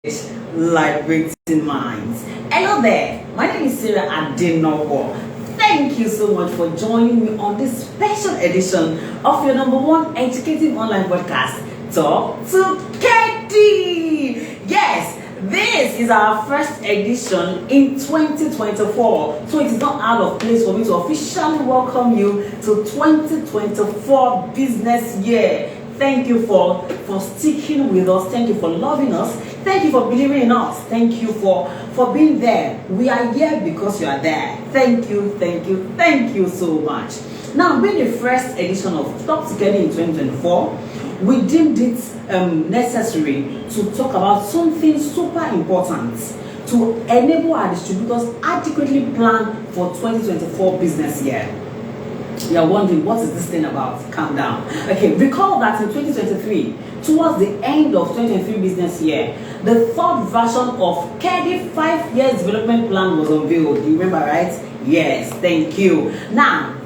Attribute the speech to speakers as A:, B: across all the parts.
A: Liberating minds. Hello there, my name is Sarah Adenowo. Thank you so much for joining me on this special edition of your number one educative online podcast, Talk to Kedi. Yes, this is our first edition in 2024, so it is not out of place for me to officially welcome you to 2024 business year. Thank you for sticking with us. Thank you for loving us. Thank you for believing in us. Thank you for being there. We are here because you are there. Thank you so much. Now, being the first edition of Talk to Kedi in 2024, we deemed it necessary to talk about something super important to enable our distributors adequately plan for 2024 business year. You are wondering, what is this thing about? Calm down. Okay, recall that in 2023, towards the end of 2023 business year, the third version of Kedi 5 years development plan was unveiled. You remember, right? Yes, thank you. Now,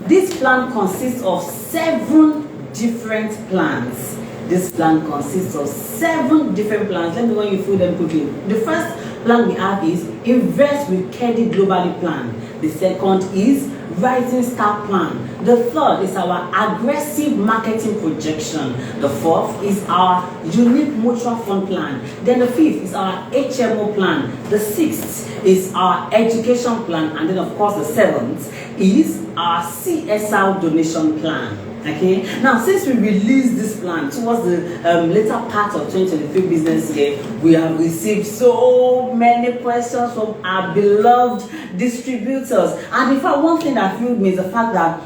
A: this plan consists of 7 different plans. This plan consists of 7 different plans. Let me run you through them quickly. The first plan we have is Invest with Kedi Globally plan. The second is Rising Star plan. The third is our aggressive marketing projection. The fourth is our unique mutual fund plan. Then the fifth is our HMO plan. The sixth is our education plan. And then of course the seventh is our CSR donation plan. Okay, now since we released this plan towards the later part of 2023 business year, we have received so many questions from our beloved distributors. And in fact, one thing that thrilled me is the fact that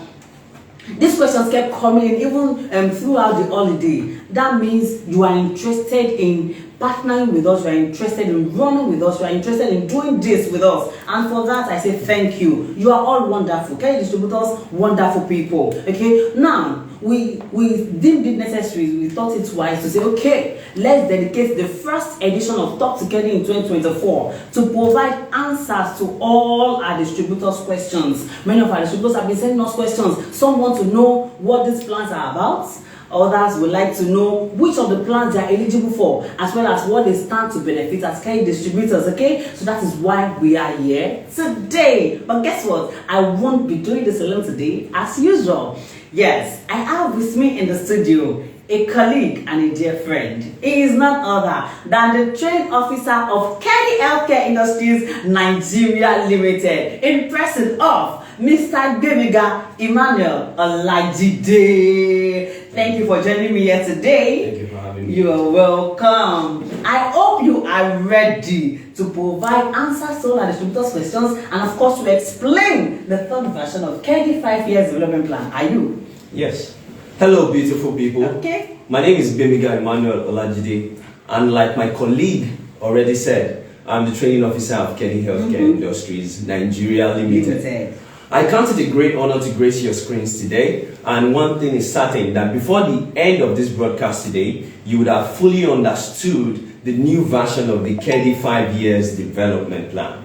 A: these questions kept coming in even throughout the holiday. That means you are interested in partnering with us, you are interested in running with us, you are interested in doing this with us. And for that, I say thank you. You are all wonderful. Kedi distributors, wonderful people. Okay, now we deemed it necessary, we thought it wise to say, okay, let's dedicate the first edition of Talk to Kedi in 2024 to provide answers to all our distributors' questions. Many of our distributors have been sending us questions. Some want to know what these plans are about. Others would like to know which of the plans they are eligible for, as well as what they stand to benefit as Kedi distributors, okay? So that is why we are here today. But guess what? I won't be doing this alone today, as usual. Yes, I have with me in the studio a colleague and a dear friend. He is none other than the trained officer of Kedi Healthcare Industries Nigeria Limited, in person of Mr. Gbemiga Emmanuel Olajide. Thank you for joining me here today.
B: Thank you for having me.
A: You are welcome. I hope you are ready to provide answers to all our distributors' questions and of course to explain the third version of Kedi 5 years development plan. Are you?
B: Yes. Hello, beautiful people.
A: Okay.
B: My name is Gbemiga Emmanuel Olajide, and like my colleague already said, I'm the training officer of Kedi Healthcare Industries Nigeria Limited. I count it a great honor to grace your screens today, and one thing is certain, that before the end of this broadcast today, you would have fully understood the new version of the Kedi 5 years development plan.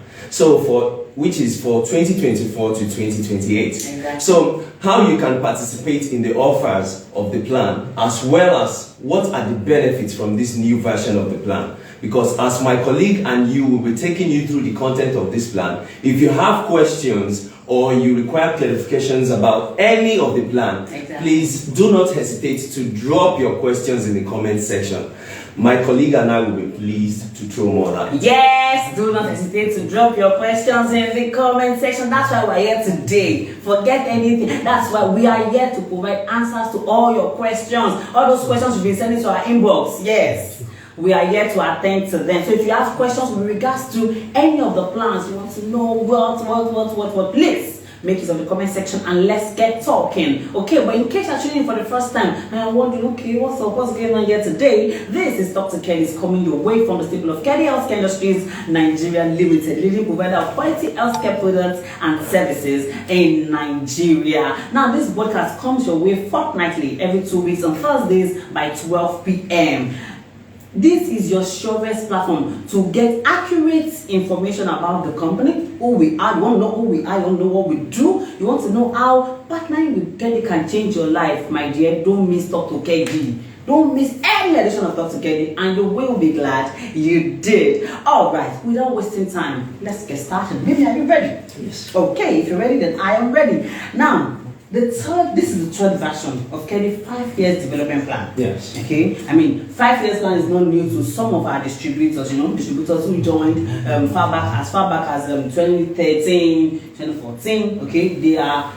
B: Which is for 2024 to 2028.
A: Exactly.
B: So how you can participate in the offers of the plan, as well as what are the benefits from this new version of the plan. Because as my colleague and you will be taking you through the content of this plan, if you have questions or you require clarifications about any of the plan, please do not hesitate to drop your questions in the comment section. My colleague and I will be pleased to throw more light.
A: Yes, do not hesitate to drop your questions in the comment section. That's why we're here today. Forget anything. That's why we are here to provide answers to all your questions. All those questions you've been sending to our inbox. Yes, we are here to attend to them. So if you have questions with regards to any of the plans, you want to know what, please make use of the comment section and let's get talking. Okay, but in case you're tuning in for the first time and you're wondering, okay, what's going on here today? This is Dr. Kedi's coming your way from the stable of Kedi Healthcare Industries Nigeria Limited, leading provider of quality healthcare products and services in Nigeria. Now, this broadcast comes your way fortnightly, every 2 weeks on Thursdays by 12 p.m. This is your surest platform to get accurate information about the company, who we are. You want to know who we are, you want to know what we do, you want to know how partnering with Kedi can change your life. My dear, don't miss Talk to Kedi. Don't miss any edition of Talk to Kedi, and you will be glad you did. All right, without wasting time, let's get started. Maybe are you ready?
B: Yes.
A: Okay, if you're ready, then I am ready. Now, this is the third version of Kedi 5 years development plan.
B: Yes.
A: Okay, I mean, 5 years plan is not new to some of our distributors, distributors who joined as far back as 2013, 2014. Okay, they are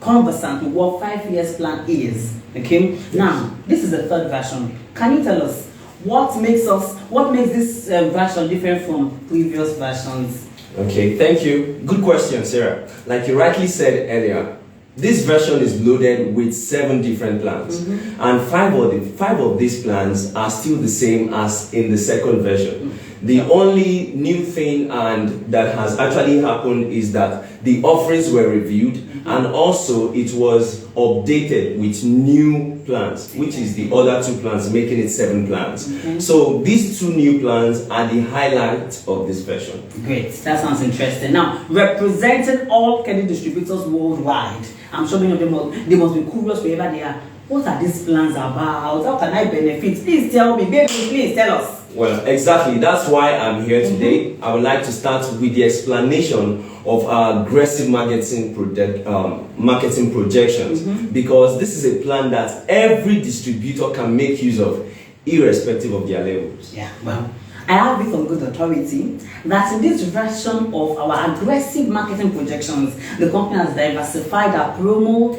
A: conversant with what 5 years plan is. Okay, yes. Now this is the third version. Can you tell us what makes this version different from previous versions?
B: Okay, thank you. Good question, Sarah. Like you rightly said earlier, this version is loaded with 7 different plans, and five of these plans are still the same as in the second version. The only new thing and that has actually happened is that the offerings were reviewed, and also it was updated with new plans, which is the other 2 plans, making it 7 plans. So these 2 new plans are the highlight of this version.
A: Great, that sounds interesting. Now, representing all Kedi distributors worldwide, I'm sure many of them must be curious wherever they are. What are these plans about? How can I benefit? Please tell me, baby, please tell us.
B: Well, exactly. That's why I'm here today. I would like to start with the explanation of our aggressive marketing projections, because this is a plan that every distributor can make use of, irrespective of their levels.
A: Yeah, well, I have it on good authority that in this version of our aggressive marketing projections, the company has diversified our promo,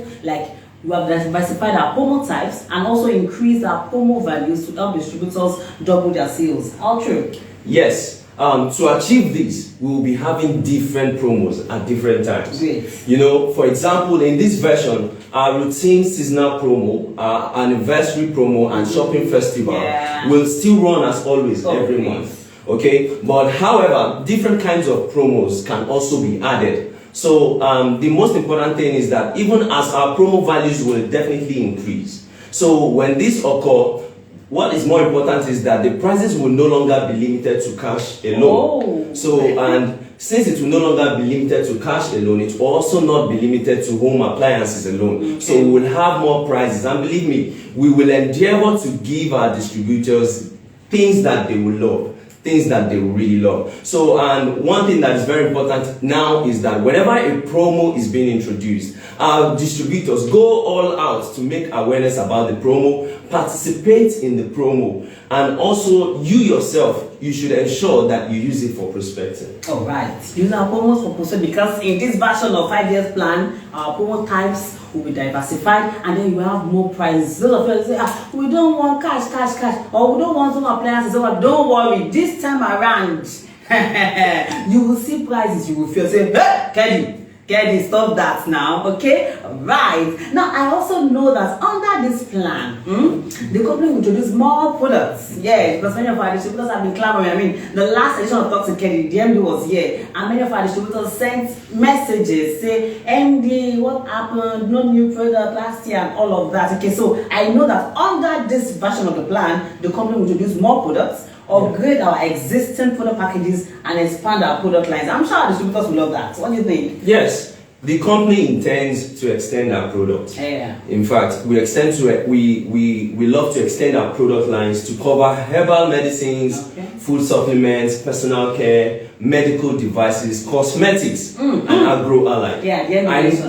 A: we have diversified our promo types and also increased our promo values to help distributors double their sales. How true?
B: Yes. To achieve this, we will be having different promos at different times.
A: Great.
B: For example, in this version, our routine seasonal promo, our anniversary promo, and shopping festival will still run as always every month. Okay, but however, different kinds of promos can also be added. So the most important thing is that even as our promo values will definitely increase. So when this occurs, what is more important is that the prices will no longer be limited to cash alone. And since it will no longer be limited to cash alone, it will also not be limited to home appliances alone. So we will have more prices, and believe me, we will endeavor to give our distributors things that they will love. Things that they really love. So, and one thing that is very important now is that whenever a promo is being introduced, our distributors go all out to make awareness about the promo, participate in the promo, and also you yourself, you should ensure that you use it for prospecting.
A: All right. Use our promos for prospecting, because in this version of 5 years plan, our promo types will be diversified, and then you will have more prices. Those of you say, we don't want cash, or we don't want some appliances. So don't worry, this time around, you will see prices, you will feel, say, hey, Kedi, stop that now, okay? Right. Now, I also know that under this plan, the company will introduce more products. Yes, because many of our distributors have been clamoring. I mean, the last edition of Talk to Kedi, the MD was here, and many of our distributors sent messages, say, MD, what happened? No new product last year, and all of that. Okay, so I know that under this version of the plan, the company will introduce more products, upgrade our existing product packages, and expand our product lines. I'm sure our distributors will love that. What do you think?
B: Yes, the company intends to extend our products.
A: Yeah.
B: In fact, we love to extend our product lines to cover herbal medicines, food supplements, personal care, medical devices, cosmetics, and agro-allied.
A: Yeah,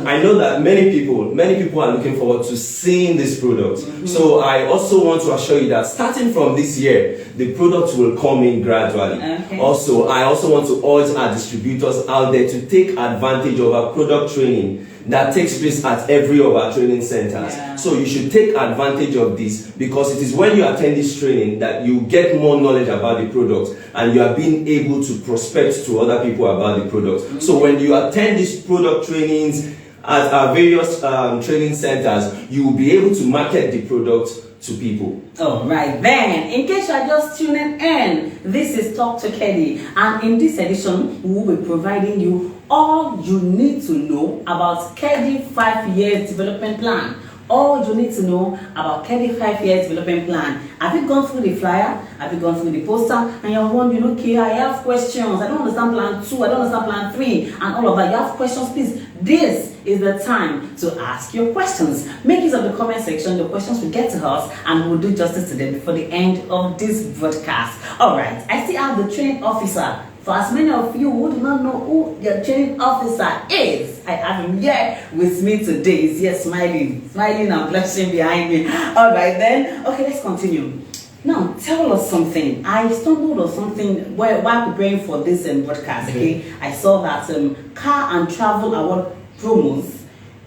B: I know that many people are looking forward to seeing these products. So I also want to assure you that starting from this year, the products will come in gradually. Also, I also want to urge our distributors out there to take advantage of our product training that takes place at every of our training centers. So you should take advantage of this, because it is when you attend this training that you get more knowledge about the product, and you are being able to prospect to other people about the product. So when you attend these product trainings at our various training centers, you will be able to market the product to people.
A: All right, then, in case you are just tuning in, this is Talk to Kedi, and in this edition, we will be providing you all you need to know about Kedi 5 years development plan. All you need to know about Kedi 5 years development plan. Have you gone through the flyer? Have you gone through the poster? And you're wondering, okay, I have questions. I don't understand plan 2. I don't understand plan 3, and all of that. You have questions, please This is the time to ask your questions. Make use of the comment section. The questions will get to us and we'll do justice to them before the end of this broadcast. All right, I still have the training officer. For as many of you who do not know who your training officer is, I have him here with me today. He's here smiling and blushing behind me. All right then. Okay, let's continue. Now, tell us something. I stumbled on something while preparing for this broadcast. Okay, I saw that car and travel award promos.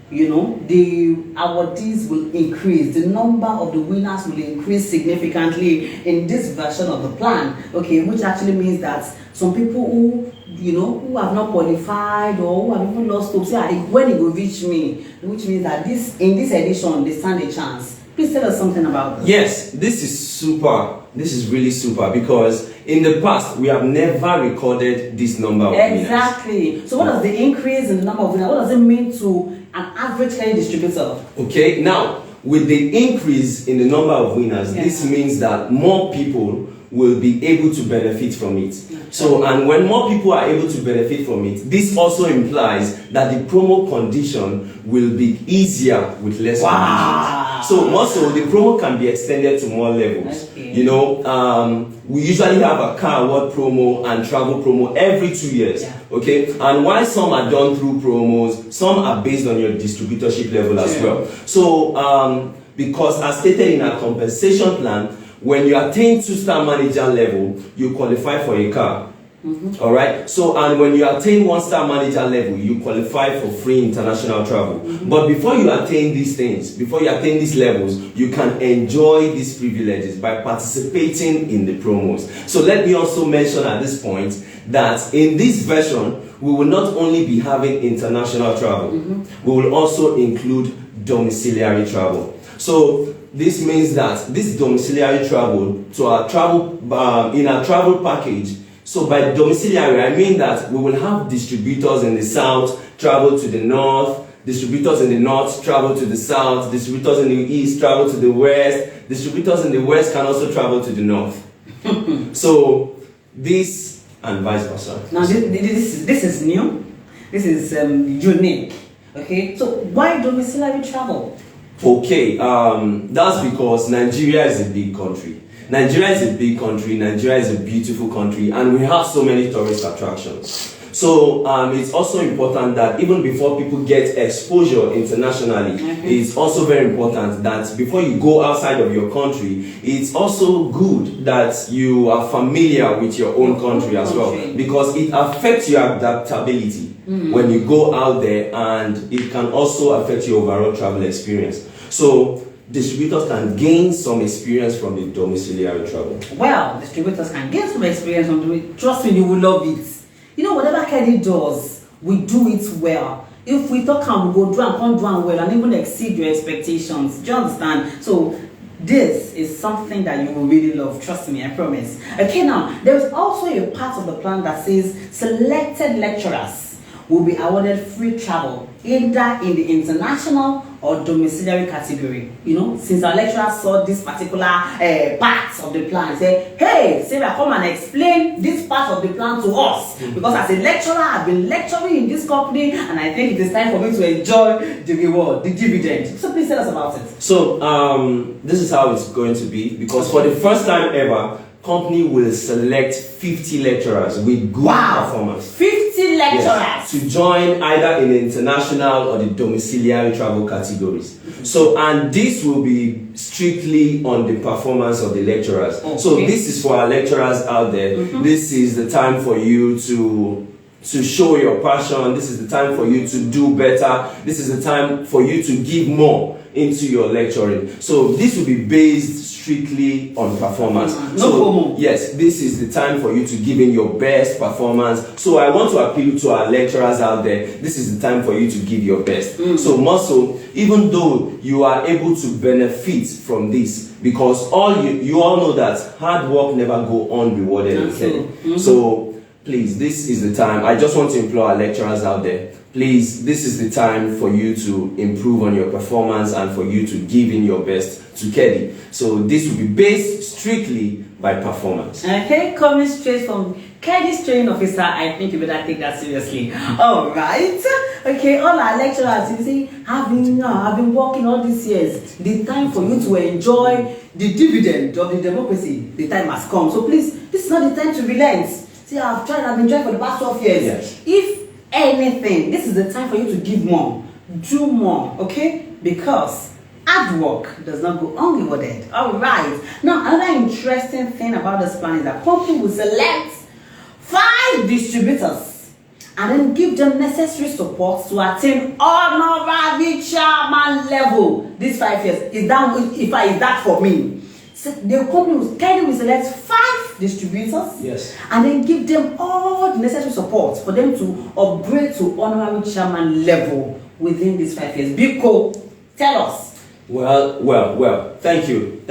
A: You know, the awardees will increase. The number of the winners will increase significantly in this version of the plan. Okay, which actually means that some people who, you know, who have not qualified or who have even lost hope, say, when it will reach me, which means that in this edition they stand a chance. Please tell us something about this.
B: Yes, this is super. This is really super because in the past we have never recorded this number of winners.
A: Exactly. So what does the increase in the number of winners, what does it mean to an average credit distributor?
B: Okay, now with the increase in the number of winners, this means that more people will be able to benefit from it. So, and when more people are able to benefit from it, this also implies that the promo condition will be easier with less conditions. So also the promo can be extended to more levels.
A: Okay.
B: You know, we usually have a car award promo and travel promo every 2 years. Okay, and while some are done through promos, some are based on your distributorship level as well. So, because as stated in our compensation plan, when you attain 2-star manager level, you qualify for a car. All right. So, and when you attain 1-star manager level, you qualify for free international travel. But before you attain these things, before you attain these levels, you can enjoy these privileges by participating in the promos. So let me also mention at this point that in this version, we will not only be having international travel, we will also include domiciliary travel. So this means that this domiciliary travel to our travel in our travel package. So by domiciliary, I mean that we will have distributors in the south travel to the north, distributors in the north travel to the south, distributors in the east travel to the west, distributors in the west can also travel to the north. So this and vice versa.
A: Now this is new. This is unique. Okay, so why domiciliary travel?
B: Okay, that's because Nigeria is a big country. Nigeria is a big country, Nigeria is a beautiful country, and we have so many tourist attractions. So it's also important that even before people get exposure internationally, it's also very important that before you go outside of your country, it's also good that you are familiar with your own country as well, because it affects your adaptability when you go out there, and it can also affect your overall travel experience. So distributors can gain some experience from the domiciliary travel.
A: Well, distributors can gain some experience from doing it. Trust me, you will love it. You know, whatever Kedi does, we do it well. If we talk and we go do and come do and well and even exceed your expectations, do you understand? So this is something that you will really love. Trust me, I promise. Okay, now there is also a part of the plan that says selected lecturers will be awarded free travel, either in the international or domiciliary category. You know, since our lecturers saw this particular part of the plan, say, hey, Sarah, come and explain this part of the plan to us. Because as a lecturer, I've been lecturing in this company, and I think it is time for me to enjoy the reward, the dividend. So please tell us about it.
B: So this is how it's going to be, because for the first time ever, company will select 50 lecturers with good performance.
A: 50 lecturers?
B: Yes, to join either in the international or the domiciliary travel categories. So, and this will be strictly on the performance of the lecturers. So this is for our lecturers out there. This is the time for you to show your passion. This is the time for you to do better. This is the time for you to give more into your lecturing. So this will be based strictly on performance. Yes, this is the time for you to give in your best performance. So I want to appeal to our lecturers out there. This is the time for you to give your best. So more so, even though you are able to benefit from this, because you all know that hard work never go unrewarded. So please, this is the time. I just want to implore our lecturers out there. Please, this is the time for you to improve on your performance and for you to give in your best to KEDI. So this will be based strictly by performance.
A: Okay, coming straight from Kedi's training officer, I think you better take that seriously. All right. Okay, all our lecturers, you see, have been working all these years. The time for you to enjoy the dividend of the democracy, the time has come. So please, this is not the time to relent. See, I've been trying for the past 12 years.
B: Yes.
A: If anything, this is the time for you to give more, do more, okay? Because hard work does not go unrewarded. All right. Now, another interesting thing about this plan is that company will select 5 distributors and then give them necessary support to attain honorary chairman level. These 5 years is that for me. So the company will select 5 distributors,
B: yes,
A: and then give them all the necessary support for them to upgrade to honorary chairman level within these 5 years. Biko, tell us.
B: Well, thank you.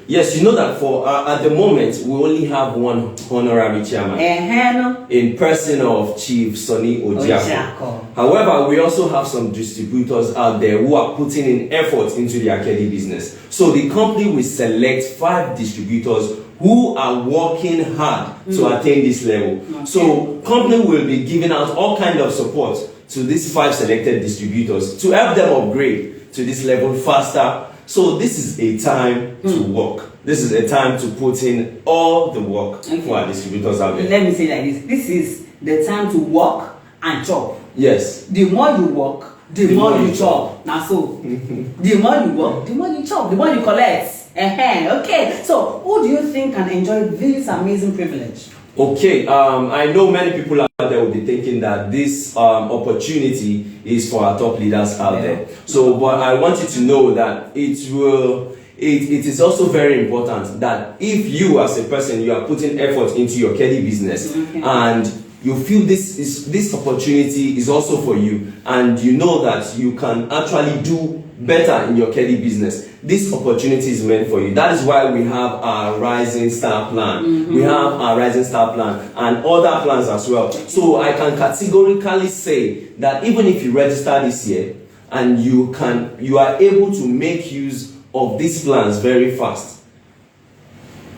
B: Yes, you know that for at the moment we only have one honorary chairman in person of Chief Sonny Ojiako. However, we also have some distributors out there who are putting in effort into their Kedi business. So the company will select 5 distributors who are working hard to attain this level. Okay. So company will be giving out all kind of support to these 5 selected distributors to help them upgrade to this level faster. So this is a time to work. This is a time to put in all the work for our distributors out there.
A: Let me say like this. This is the time to work and chop.
B: Yes.
A: The more you work, the more you chop. Now so, the more you work, the more you chop, the more you collect. Okay. So who do you think can enjoy this amazing privilege?
B: Okay, I know many people out there will be thinking that this opportunity is for our top leaders out there. So, but I want you to know that it is also very important that if you as a person, you are putting effort into your Kedi business, and you feel this opportunity is also for you, and you know that you can actually do better in your Kedi business, this opportunity is meant for you. That is why we have our Rising Star Plan. We have our Rising Star Plan and other plans as well. So I can categorically say that even if you register this year and you are able to make use of these plans very fast,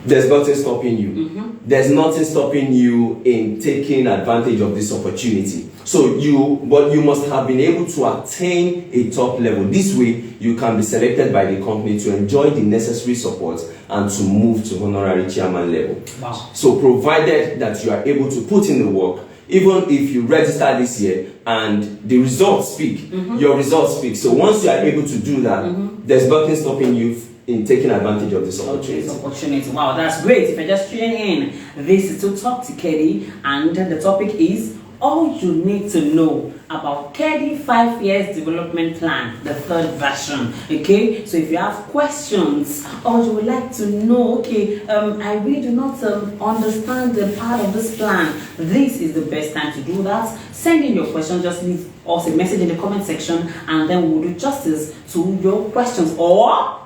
B: there's nothing stopping you. There's nothing stopping you in taking advantage of this opportunity. So you must have been able to attain a top level. This way, you can be selected by the company to enjoy the necessary support and to move to honorary chairman level.
A: Wow. So
B: provided that you are able to put in the work, even if you register this year and the results speak, your results speak. So once you are able to do that, there's nothing stopping you in taking advantage of this opportunity.
A: Wow, that's great. If you're just tuning in, this is to Talk to Kedi, and the topic is all you need to know about Kedi 5 years development plan, the 3rd version. Okay, so if you have questions or you would like to know, okay, I really do not understand the part of this plan, this is the best time to do that. Send in your question, just leave us a message in the comment section, and then we'll do justice to your questions. Or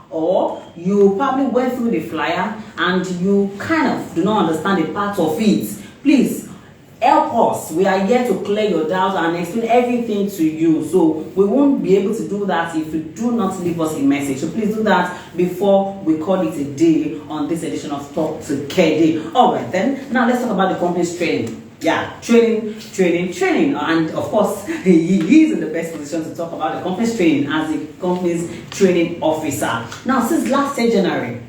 A: you probably went through the flyer and you kind of do not understand a part of it. Please help us. We are here to clear your doubts and explain everything to you. So we won't be able to do that if you do not leave us a message. So please do that before we call it a day on this edition of Talk to Kedi. All right then. Now let's talk about the company's training. Yeah, training. And of course, he is in the best position to talk about the company's training as the company's training officer. Now, since last year, January,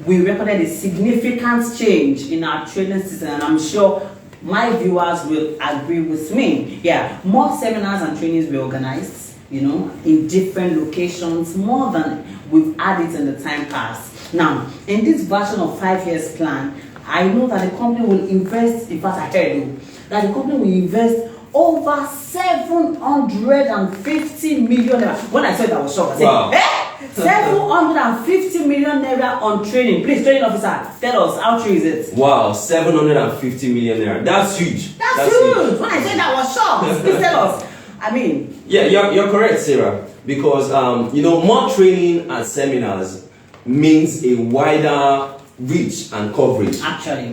A: we recorded a significant change in our training system, and I'm sure my viewers will agree with me. Yeah, more seminars and trainings were organized, in different locations, more than we've had it in the time past. Now, in this version of 5 years plan, I know that the company will invest, in fact I heard you, that the company will invest over 750 million naira. When I said that, I was shocked. I said, 750 million naira on training. Please, training officer, tell us, how true is it?
B: Wow, 750 million naira. That's huge.
A: That's huge. When I said that, I was shocked. Please tell us. I mean.
B: Yeah, you're correct, Sarah. Because, more training and seminars means a wider reach and coverage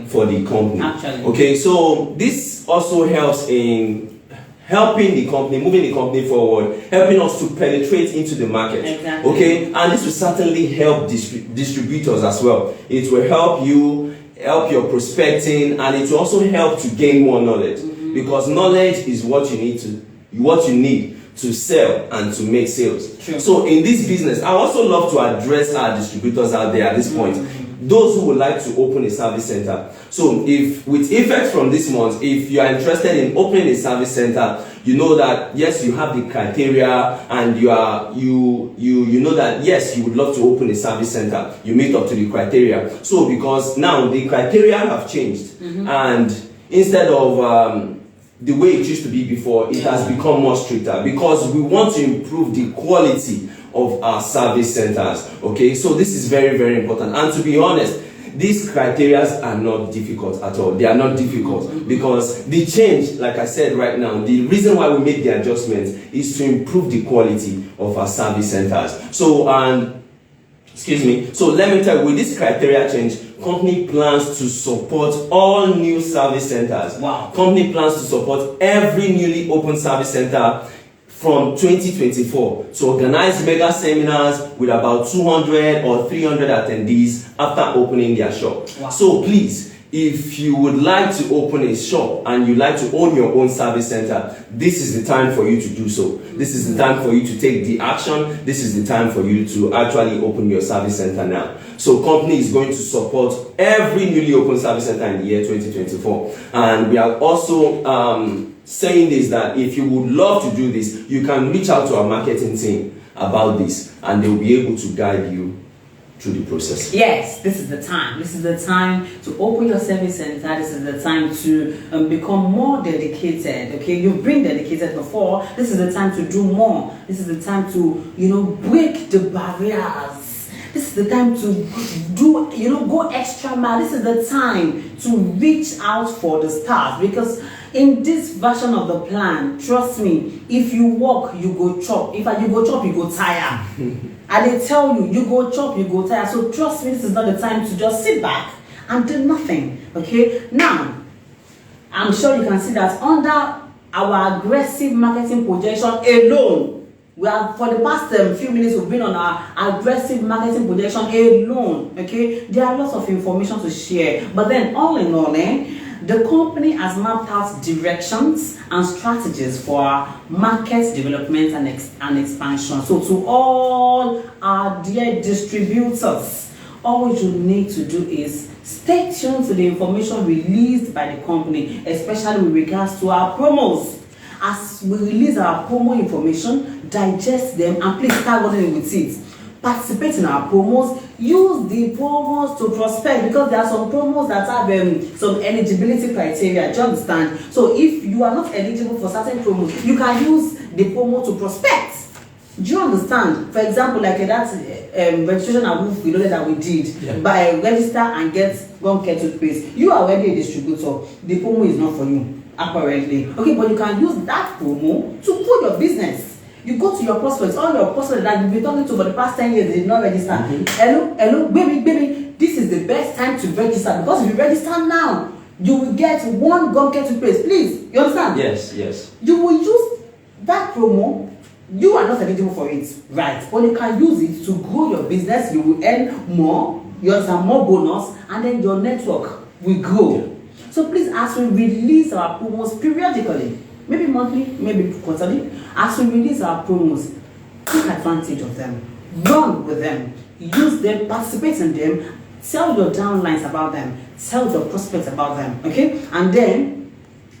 B: for the company. Okay, so this also helps in helping the company, moving the company forward, helping us to penetrate into the market. Okay, and this will certainly help distributors as well. It will help you help your prospecting, and it will also help to gain more knowledge, because knowledge is what you need to sell and to make sales.
A: True.
B: So in this business, I also love to address our distributors out there at this point. Those who would like to open a service center. So if with effect from this month, if you are interested in opening a service center, you know that yes, you have the criteria, and you know that yes, you would love to open a service center. You meet up to the criteria. So because now the criteria have changed, and instead of the way it used to be before, it has become more stricter, because we want to improve the quality of our service centers. Okay, so this is very, very important. And to be honest, these criteria are not difficult at all. They are not difficult, because the change, like I said right now, the reason why we make the adjustments is to improve the quality of our service centers. So, so let me tell you, with this criteria change, company plans to support all new service centers.
A: Wow.
B: Company plans to support every newly opened service center from 2024 to organize mega seminars with about 200 or 300 attendees after opening their shop.
A: Wow.
B: So please, if you would like to open a shop and you like to own your own service center, this is the time for you to do so. This is the time for you to take the action. This is the time for you to actually open your service center now. So company is going to support every newly opened service center in the year 2024. And we are also saying this, that if you would love to do this, you can reach out to our marketing team about this, and they'll be able to guide you through the process.
A: Yes, this is the time. This is the time to open your service center. This is the time to become more dedicated. Okay, you've been dedicated before. This is the time to do more. This is the time to, break the barriers. This is the time to do, go extra mile. This is the time to reach out for the stars, because in this version of the plan, trust me, if you walk, you go chop. If you go chop, you go tire. And they tell you, you go chop, you go tire. So trust me, this is not the time to just sit back and do nothing. Okay? Now, I'm sure you can see that under our aggressive marketing projection alone, we have, for the past few minutes, we've been on our aggressive marketing projection alone. Okay? There are lots of information to share. But then, all in all, the company has mapped out directions and strategies for our market development and expansion. So to all our dear distributors, all you need to do is stay tuned to the information released by the company, especially with regards to our promos. As we release our promo information, digest them, and please start running with it. Participate in our promos. Use the promos to prospect, because there are some promos that have some eligibility criteria. Do you understand? So if you are not eligible for certain promos, you can use the promo to prospect. Do you understand? For example, like that registration and roof reloaded that we did, by register and get Gum Care toothpaste. You are already a distributor. The promo is not for you, apparently. Okay, but you can use that promo to grow your business. You go to your prospects, all your prospects that you've been talking to for the past 10 years, they did not register. Hello, baby, this is the best time to register, because if you register now, you will get one Gum Care toothpaste. Please, you understand?
B: Yes.
A: You will use that promo. You are not eligible for it, right? But you can use it to grow your business. You will earn more, you have more bonus, and then your network will grow. So please, as we release our promos periodically, maybe monthly, maybe quarterly, as we release our promos, take advantage of them, run with them, use them, participate in them, tell your downlines about them, tell your prospects about them, okay? And then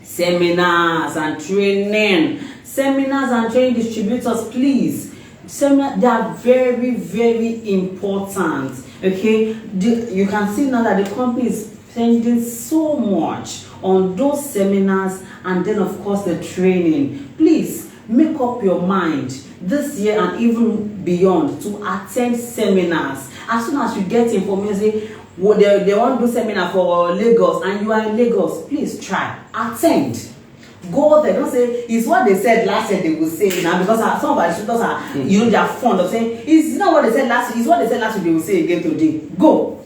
A: seminars and training distributors, please. Seminars, they are very, very important, okay? You can see now that the company is spending so much on those seminars, and then of course the training. Please make up your mind this year and even beyond to attend seminars. As soon as you get information, they want to do seminar for Lagos and you are in Lagos, please try, attend. Go there. Don't say it's what they said last year they will say now, because some of our students are they are fond of saying it's not what they said last week, it's what they said last week they will say again today. Go.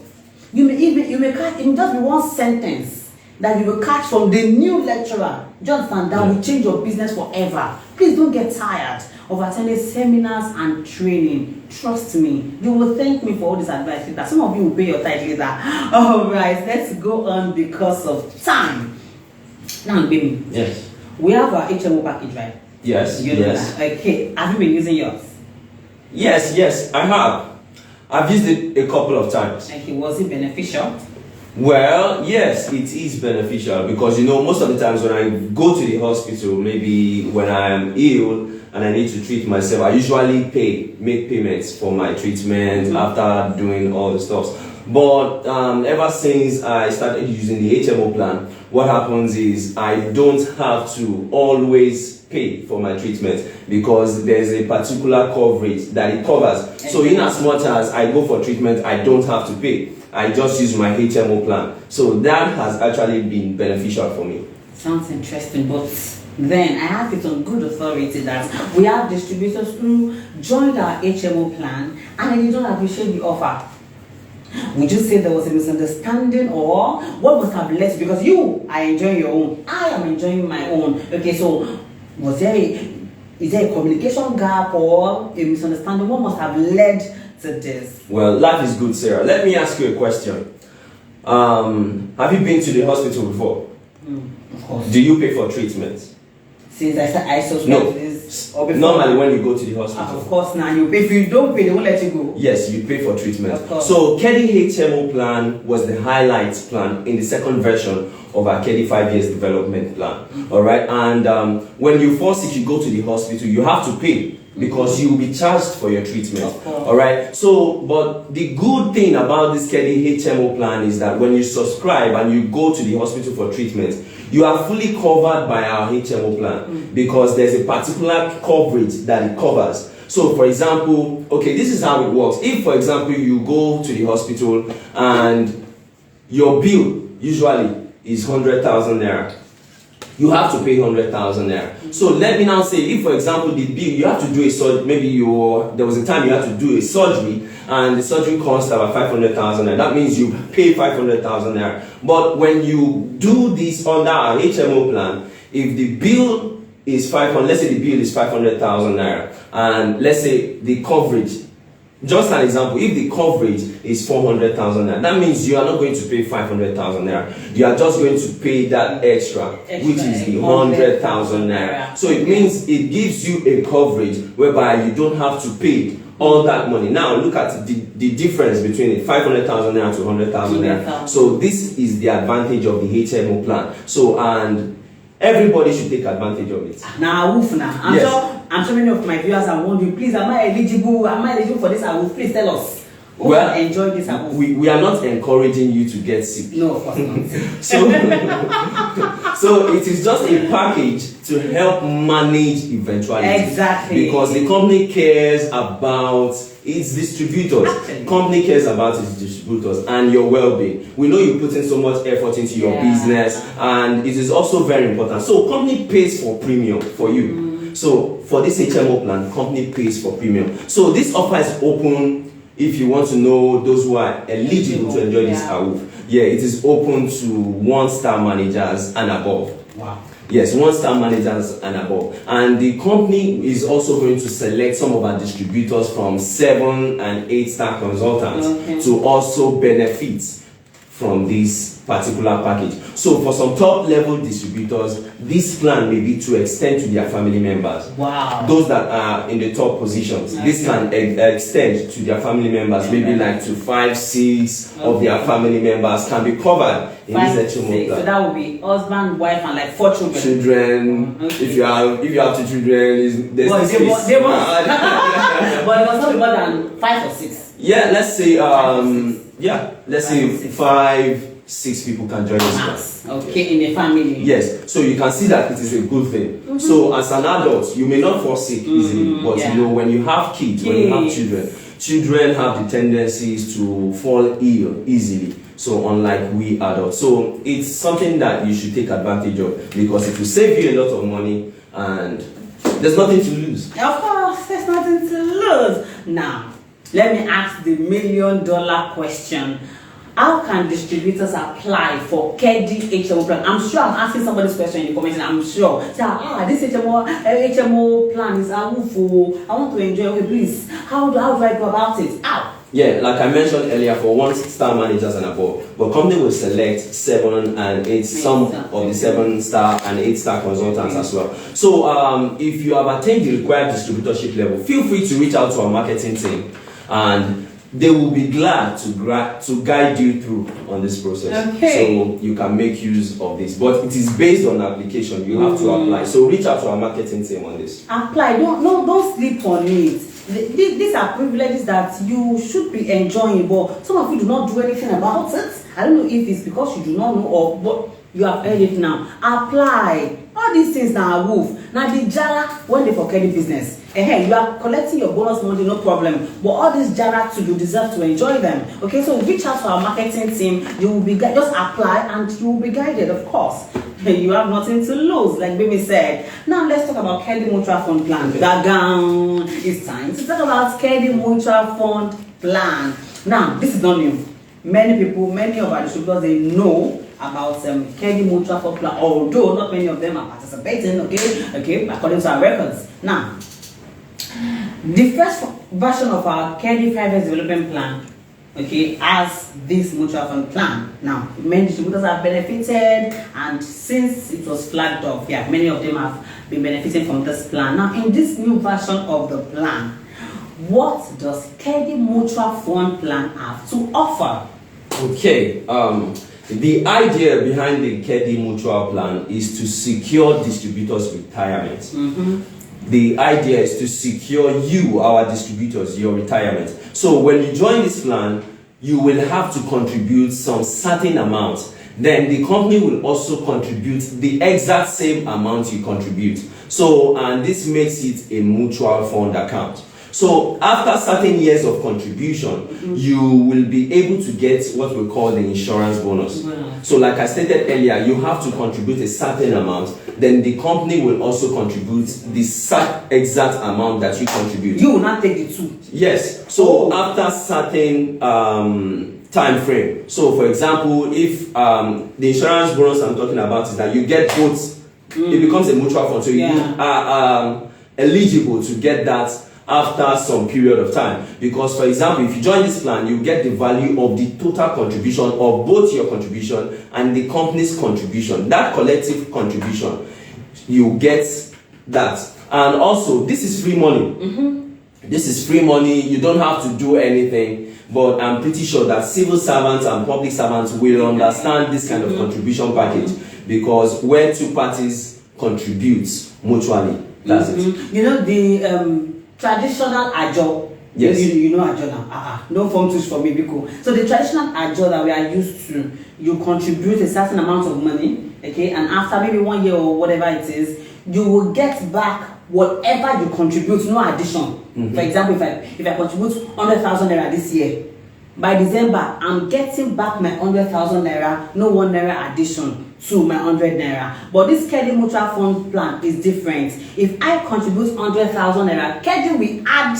A: You may just be one sentence that you will catch from the new lecturer, do you understand, that will change your business forever. Please don't get tired of attending seminars and training. Trust me, you will thank me for all this advice later. Some of you will pay your tithe later. All right, let's go on because of time. Now, baby.
B: Yes.
A: We have our HMO package, right?
B: Yes.
A: You know that. Okay. Have you been using yours?
B: Yes, I have. I've used it a couple of times.
A: Okay. Was it beneficial?
B: Well, yes, it is beneficial because most of the times when I go to the hospital, maybe when I am ill and I need to treat myself, I usually make payments for my treatment after doing all the stuff. But ever since I started using the HMO plan, what happens is I don't have to always pay for my treatment because there's a particular coverage that it covers. So in as much as I go for treatment, I don't have to pay. I just use my HMO plan. So that has actually been beneficial for me.
A: Sounds interesting, but then I have it on good authority that we have distributors who joined our HMO plan and they don't appreciate the offer. Would you say there was a misunderstanding or what must have led to, because you are enjoying your own, I am enjoying my own. Okay, so is there a communication gap or a misunderstanding? What must have led to this?
B: Well, life is good, Sarah. Let me ask you a question. Have you been to the hospital before?
A: Of course.
B: Do you pay for treatment?
A: Since I subscribe
B: No.
A: to this, or before?
B: Normally when you go to the hospital.
A: Of course, now you pay. If you don't pay, they won't let you go.
B: Yes, you pay for treatment.
A: Of course.
B: So KEDI HMO plan was the highlight plan in the second version of our KEDI 5 years development plan. All right, and when you fall sick, you go to the hospital, you have to pay because you will be charged for your treatment. All right, so but the good thing about this KEDI HMO plan is that when you subscribe and you go to the hospital for treatment, you are fully covered by our HMO plan because there's a particular coverage that it covers. So, for example, okay, this is how it works. If, for example, you go to the hospital and your bill usually is 100,000 naira, you have to pay 100,000 naira. So let me now say, if, for example, the bill, you have to do a surgery, maybe there was a time you had to do a surgery and the surgery cost about 500,000 naira. That means you pay 500,000 naira. But when you do this under our HMO plan, if the bill is 500, let's say the bill is 500,000 naira, and let's say the coverage, just an example, if the coverage is 400,000 naira, that means you are not going to pay 500,000 naira. You are just going to pay that extra which is the 100,000 naira. So it means it gives you a coverage whereby you don't have to pay all that money. Now look at the difference between it, 500,000 naira to 100,000 naira. So this is the advantage of the HMO plan. So, and everybody should take advantage of it.
A: Now, I'm sure many of my viewers are wondering, please, am I eligible? Am I eligible for this? Please tell us. Well, enjoy this.
B: We are not encouraging you to get sick.
A: No, of course not.
B: So it is just a package to help manage eventuality.
A: Exactly.
B: Because the company cares about its distributors.
A: Actually.
B: Company cares about its distributors and your well-being. We know you put in so much effort into your business, and it is also very important. So company pays for premium for you. So for this HMO plan, company pays for premium. So this offer is open. If you want to know those who are eligible to enjoy this AWUF, it is open to 1-star managers and above.
A: Wow.
B: Yes, 1-star managers and above. And the company is also going to select some of our distributors from 7- and 8-star consultants to also benefit from this particular package. So for some top level distributors, this plan may be to extend to their family members.
A: Wow.
B: Those that are in the top positions, this can extend to their family members, maybe like to 5, 6 of their family members can be covered in this HMO plan.
A: So that would be husband, wife, and like 4 children.
B: Children, if you have 2 children, there's
A: but
B: this space.
A: They must, but it must not be more than 5 or 6.
B: Yeah, let's say let's say 5, 6 people can join us.
A: Okay, in a family.
B: Yes, so you can see that it is a good thing. So as an adult, you may not fall sick easily, but when you have kids, when you have children have the tendencies to fall ill easily. So unlike we adults, so it's something that you should take advantage of because it will save you a lot of money and there's nothing to lose.
A: Of course, there's nothing to lose. Now, let me ask the $1 million question. how can distributors apply for KEDI HMO plan? I'm sure I'm asking somebody this question in the comments. I'm sure. So, this HMO plan is awful. I want to enjoy. Okay, please. How do I go about it? How?
B: Yeah, like I mentioned earlier, for 1-star managers and above, but company will select 7 and 8, some of the 7-star and 8-star consultants as well. So if you have attained the required distributorship level, feel free to reach out to our marketing team, and they will be glad to guide you through on this process.
A: Okay.
B: So you can make use of this, but it is based on application. You have to apply. So reach out to our marketing team on this.
A: Apply. Don't sleep on it. These are privileges that you should be enjoying, but some of you do not do anything about it. I don't know if it's because you do not know, or but you have heard it now. Apply. All these things now are move. Now the jara when they for KEDI business. You are collecting your bonus money, no problem. But all these jara too, you deserve to enjoy them. Okay, so reach out to our marketing team. You will be just apply and you will be guided, of course. You have nothing to lose, like Baby said. Now let's talk about KEDI Mutual Fund Plan. It's time to talk about KEDI Mutual Fund Plan. Now, this is not new. Many of our distributors, they know about KEDI Mutual Fund Plan, although not many of them are participating, okay, according to our records. Now, the first version of our KEDI 5 years development plan, okay, as this mutual fund plan. Now, many distributors have benefited, and since it was flagged off, many of them have been benefiting from this plan. Now, in this new version of the plan, what does KEDI Mutual Fund Plan have to offer?
B: Okay, the idea behind the KEDI Mutual Plan is to secure distributors' retirement. The idea is to secure you, our distributors, your retirement. So when you join this plan, you will have to contribute some certain amount. Then the company will also contribute the exact same amount you contribute. So, and this makes it a mutual fund account. So after certain years of contribution, you will be able to get what we call the insurance bonus. So like I stated earlier, you have to contribute a certain amount. Then the company will also contribute the exact amount that you contribute.
A: You will not take the two.
B: Yes. So after certain time frame. So for example, if the insurance bonus I'm talking about is that you get both, it becomes a mutual fund. So you are eligible to get that after some period of time, because for example, if you join this plan, you get the value of the total contribution of both your contribution and the company's contribution. That collective contribution, you get that. And also, this is free money. This is free money. You don't have to do anything, but I'm pretty sure that civil servants and public servants will understand this kind of contribution package, because where two parties contribute mutually, that's it.
A: You know, the traditional ajo.
B: Yes.
A: You know ajo now. No form twist for me, because so the traditional ajo that we are used to, you contribute a certain amount of money, okay, and after maybe 1 year or whatever it is, you will get back whatever you contribute, no addition. For example, if I contribute 100,000 naira this year, by December I'm getting back my 100,000 naira, no 1 naira addition to my 100 naira. But this KEDI Mutual Fund Plan is different. If I contribute 100,000 naira, KEDI will add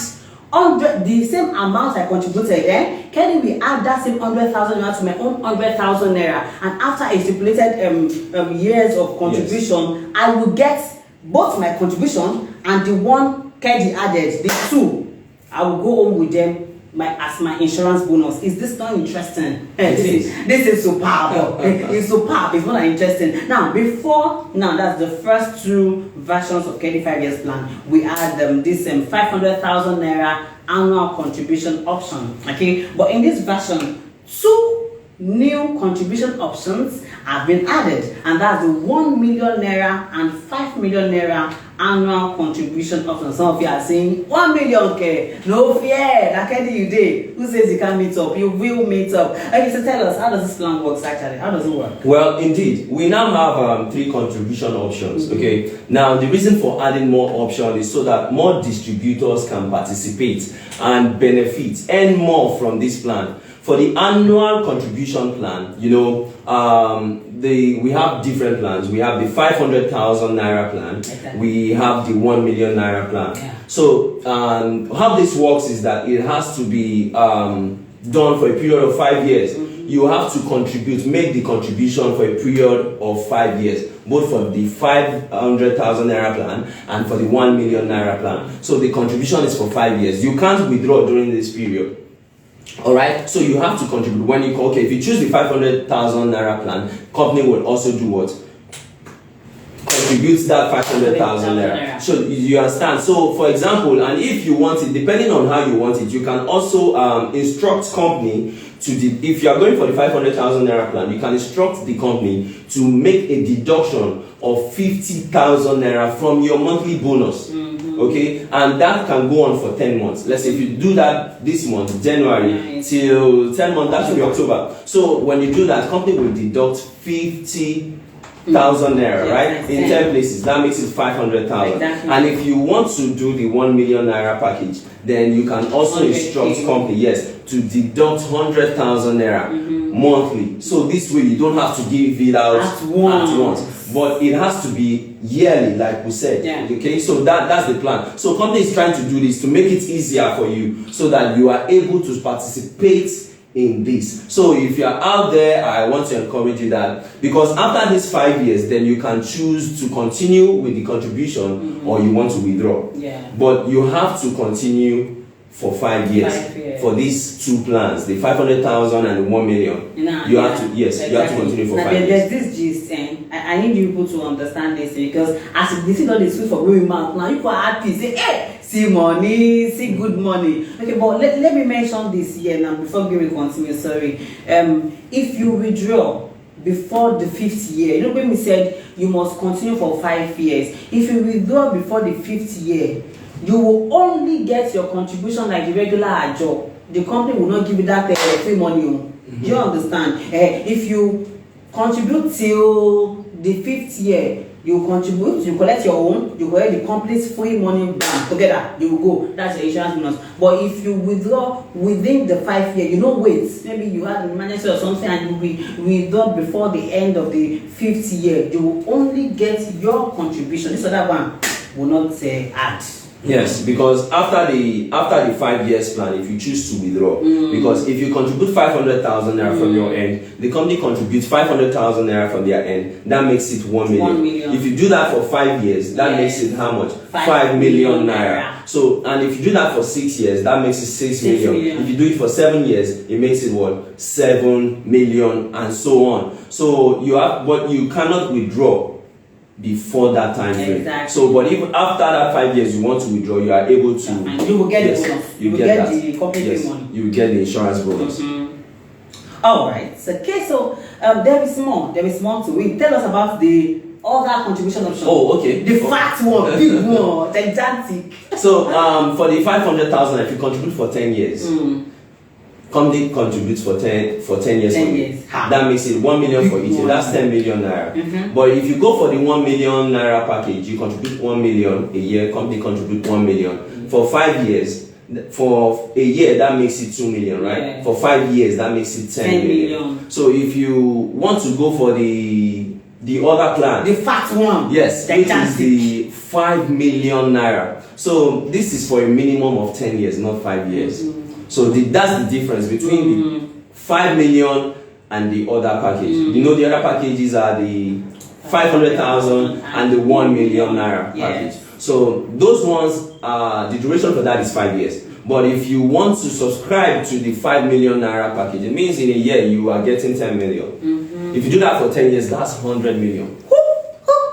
A: the same amount I contributed. KEDI will add that same 100,000 naira to my own 100,000 naira, and after a stipulated years of contribution, I will get both my contribution and the one KEDI added, the two. I will go home with them as my insurance bonus. Is this not interesting? This is superb. It's superb. It's not interesting. Now, that's the first two versions of KEDI 5 years plan. We add this 500,000 naira annual contribution option. Okay, but in this version, two new contribution options have been added, and that's the 1 million naira and 5 million naira annual contribution option. Some of you are saying 1 million, okay, no fear, like you did. Who says you can't meet up? You will meet up. Okay, so tell us, how does this plan work actually? How does it work?
B: Well, indeed, we now have 3 contribution options. Okay, now the reason for adding more options is so that more distributors can participate and benefit, earn more from this plan. For the annual contribution plan, you know, we have different plans. We have the 500,000 naira plan. Okay. We have the 1 million naira plan. Yeah. So how this works is that it has to be done for a period of 5 years. you have to make the contribution for a period of 5 years, both for the 500,000 naira plan and for the 1 million naira plan. So the contribution is for 5 years. You can't withdraw during this period. All right, so you have to contribute when you call. Okay, if you choose the 500,000 naira plan, company will also do what? Contributes that 500,000 naira. So you understand. So for example, and if you want it, depending on how you want it, you can also instruct company to if you are going for the 500,000 naira plan, you can instruct the company to make a deduction of 50,000 naira from your monthly bonus. Okay, and that can go on for 10 months. Let's say if you do that this month, January, till 10 months, that should be October. So when you do that, company will deduct 50,000 naira, right? In 10 places, that makes it 500,000. Exactly. And if you want to do the 1 million naira package, then you can also instruct company, yes, to deduct 100,000 naira monthly. So this way you don't have to give it out at once. But it has to be yearly, like we said. Okay, so that's the plan. So company is trying to do this to make it easier for you, so that you are able to participate in this. So if you are out there, I want to encourage you that, because after these 5 years, then you can choose to continue with the contribution or you want to withdraw. But you have to continue for 5 years for these two plans, the 500,000 and the 1 million. You have to, you have to continue for 5 years.
A: There's this gist, I need you people to understand this, because as this is not the sweet for going mouth now, you are happy, say, hey, see money, see good money. Okay, but let me mention this here now before we continue. Sorry, if you withdraw before the 5th year, you know when we said you must continue for 5 years. If you withdraw before the 5th year, you will only get your contribution like the regular job. The company will not give you that free money. Do you understand? If you contribute till the 5th year, you contribute, you collect your own, you collect the company's free money back together, you will go. That's your insurance bonus. But if you withdraw within the 5 year, you know, wait, maybe you had an emergency or something and you withdraw before the end of the 5th year, you will only get your contribution. This other one will not add.
B: Yes, because after the 5 years plan, if you choose to withdraw, because if you contribute 500,000 naira from your end, the company contributes 500,000 naira from their end, that makes it 1 million. If you do that for 5 years, that makes it how much? 5 million naira. So, and if you do that for 6 years, that makes it 6 million. If you do it for 7 years, it makes it what? 7 million, and so on. So you have, but you cannot withdraw before that time frame. So, but if after that 5 years you want to withdraw, you are able to.
A: You will get the bonus. You will get the company money.
B: You will get the insurance bonus.
A: All right. So, okay. So, there is more. There is more to it. Tell us about the other contribution option.
B: Oh, okay.
A: The fat one, big one, gigantic.
B: So, for the 500,000, if you contribute for 10 years. Company contributes for 10 years.
A: 10 years.
B: That makes it 1 million for each year. That's 10 million naira. But if you go for the 1 million naira package, you contribute 1 million a year. Company contribute 1 million for 5 years. For a year, that makes it 2 million, right? For 5 years, that makes it 10 million. So if you want to go for the other plan,
A: the fat one,
B: yes, which is the 5 million naira. So this is for a minimum of 10 years, not 5 years. So that's the difference between the 5 million and the other package. You know, the other packages are the 500,000 and the 1 million naira package. So those ones, the duration for that is 5 years. But if you want to subscribe to the 5 million naira package, it means in a year you are getting 10 million. If you do that for 10 years, that's 100 million.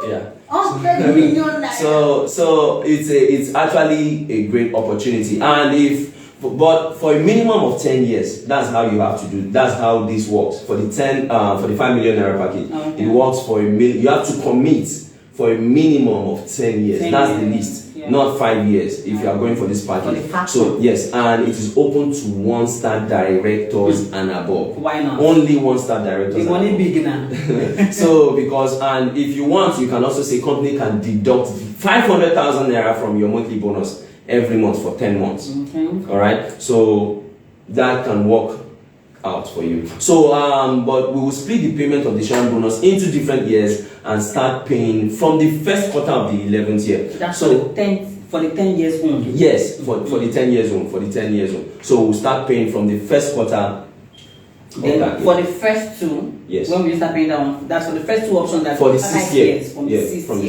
B: Yeah.
A: 100 million naira.
B: So it's actually a great opportunity. And but for a minimum of 10 years, that's how you have to do. That's how this works. For the 5 million naira package, it works for you have to commit for a minimum of 10 years. That's the least. Not 5 years if you are going for this package. So yes, and it is open to 1-star directors and above.
A: Why not?
B: Only 1-star directors.
A: The money big now.
B: So and if you want, you can also say company can deduct 500,000 naira from your monthly bonus every month for 10 months. All right. So that can work out for you. So but we will split the payment of the insurance bonus into different years and start paying from the first quarter of the 11th year.
A: That's so for the 10 years old.
B: Yes, for the 10 years old. So we'll start paying from the first quarter
A: Then for the first two,
B: yes,
A: when we start paying that one, that's for the first two options. That
B: for the 6th year,
A: from the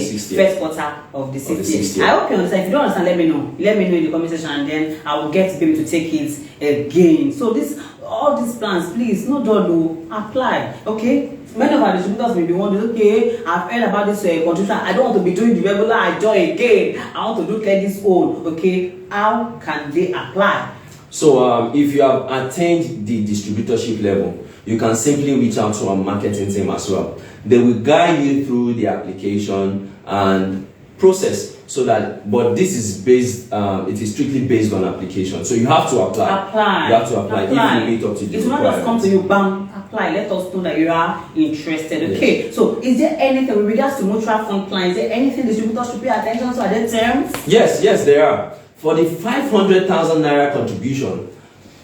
A: sixth year, first quarter of the sixth year. I hope you understand. If you don't understand, let me know. Let me know in the comment section, and then I will get people to take it again. So all these plans, please, no do apply. Okay. Many of our distributors may be wondering, okay, I've heard about this contribution. I don't want to be doing the regular ajo again. I want to do Kedi's own. Okay, how can they apply?
B: So if you have attained the distributorship level, you can simply reach out to our marketing team as well. They will guide you through the application and process. So that, but this is based, it is strictly based on application. So you have to apply. You have to apply. If you meet up to the
A: requirements. It's not just come to you, bam, apply. Let us know that you are interested. Okay. Yes. So is there anything with regards to mutual fund plans? Is there anything distributors should pay attention to? Are there terms?
B: Yes, there are. For the 500,000 naira contribution,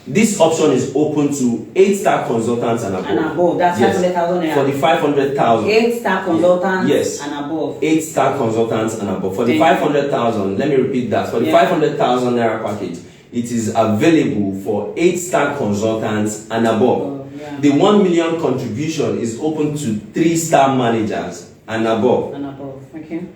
B: this option is open to 8-star consultants and above.
A: And above, that's 500,000 naira.
B: For the 500,000.
A: 8-star consultants
B: yes.
A: and above.
B: 8-star consultants and above. For the 500,000, let me repeat that. For the 500,000 naira package, it is available for 8-star consultants and above. The 1 million contribution is open to 3-star managers and above.
A: And above, okay.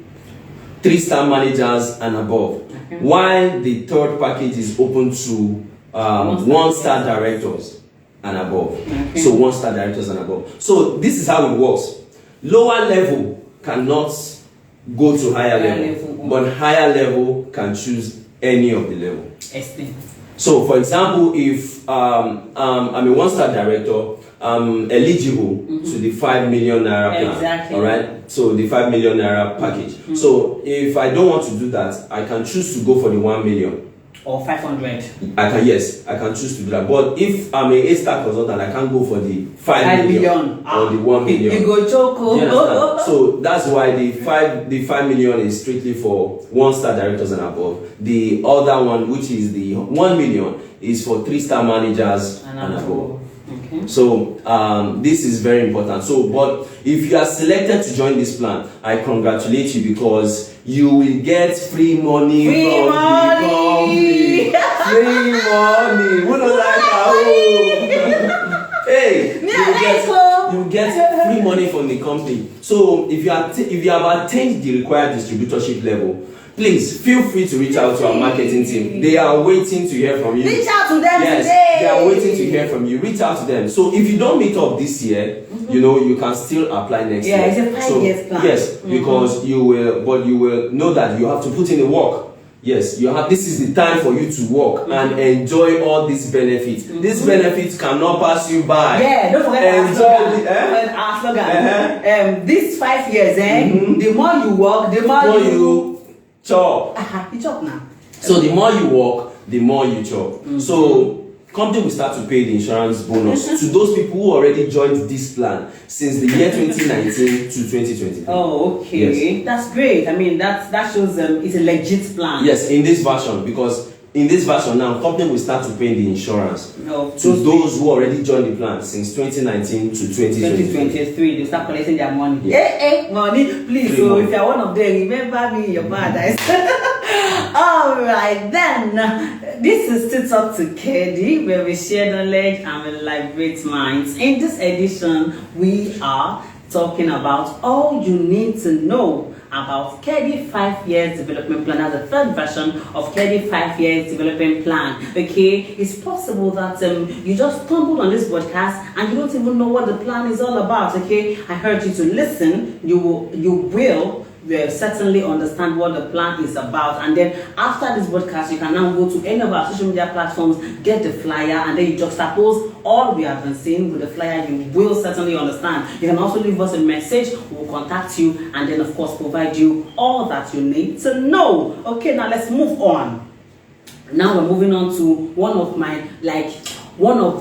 B: 3-star managers and above. Okay. While the third package is open to 1-star directors and above. Okay. So 1-star directors and above. So this is how it works. Lower level cannot go to higher level, but higher level can choose any of the level.
A: Explain.
B: So for example, if I'm a 1-star director, I'm eligible to the 5 million naira plan.
A: Exactly.
B: All right. So the 5 million naira package. So if I don't want to do that, I can choose to go for the 1 million.
A: Or 500.
B: I can choose to do that. But if I'm a 8-star consultant, I can't go for the 5 million or the 1 million.
A: You go choco.
B: So that's why the 5 million is strictly for 1-star directors and above. The other one, which is the 1 million, is for 3-star managers and above. Okay. So this is very important. So, but if you are selected to join this plan, I congratulate you because you will get free money from the company. Free money. Who don't like that? Hey, you get free money from the company. So if you have attained the required distributorship level, please feel free to reach out to our marketing team. They are waiting to hear from you.
A: Reach out to them
B: today. They are waiting to hear from you. Reach out to them. So if you don't meet up this year, you can still apply next year.
A: Yeah, it's a 5 years plan.
B: Yes, because you will know that you have to put in the work. Yes, this is the time for you to work and enjoy all these benefits. These benefits cannot pass you by.
A: Yeah, don't forget our slogan. These 5 years, the more you work, the more you
B: chop.
A: You chop now.
B: So the more you work, the more you chop. So company will start to pay the insurance bonus to those people who already joined this plan since the year 2019 to 2023.
A: Oh, okay. Yes. That's great. I mean, that shows it's a legit plan.
B: Yes, in this version, because in this version now, company will start to pay the insurance to those who already joined the plan since 2019 to 2023.
A: They start collecting their money. Yeah. Money, please. So if you're one of them, remember me in your paradise. All right, then. This is still Talk to Kedi, where we share knowledge and we liberate minds. In this edition, we are talking about all you need to know about Kedi 5 years development plan. As the third version of Kedi 5 years development plan. Okay, it's possible that you just stumbled on this podcast and you don't even know what the plan is all about. Okay, I heard you to listen. You will certainly understand what the plan is about, and then after this podcast you can now go to any of our social media platforms, get the flyer, and then you juxtapose all we have been saying with the flyer. You will certainly understand. You can also leave us a message, we'll contact you, and then of course provide you all that you need to know. Okay, now let's move on. Now we're moving on to one of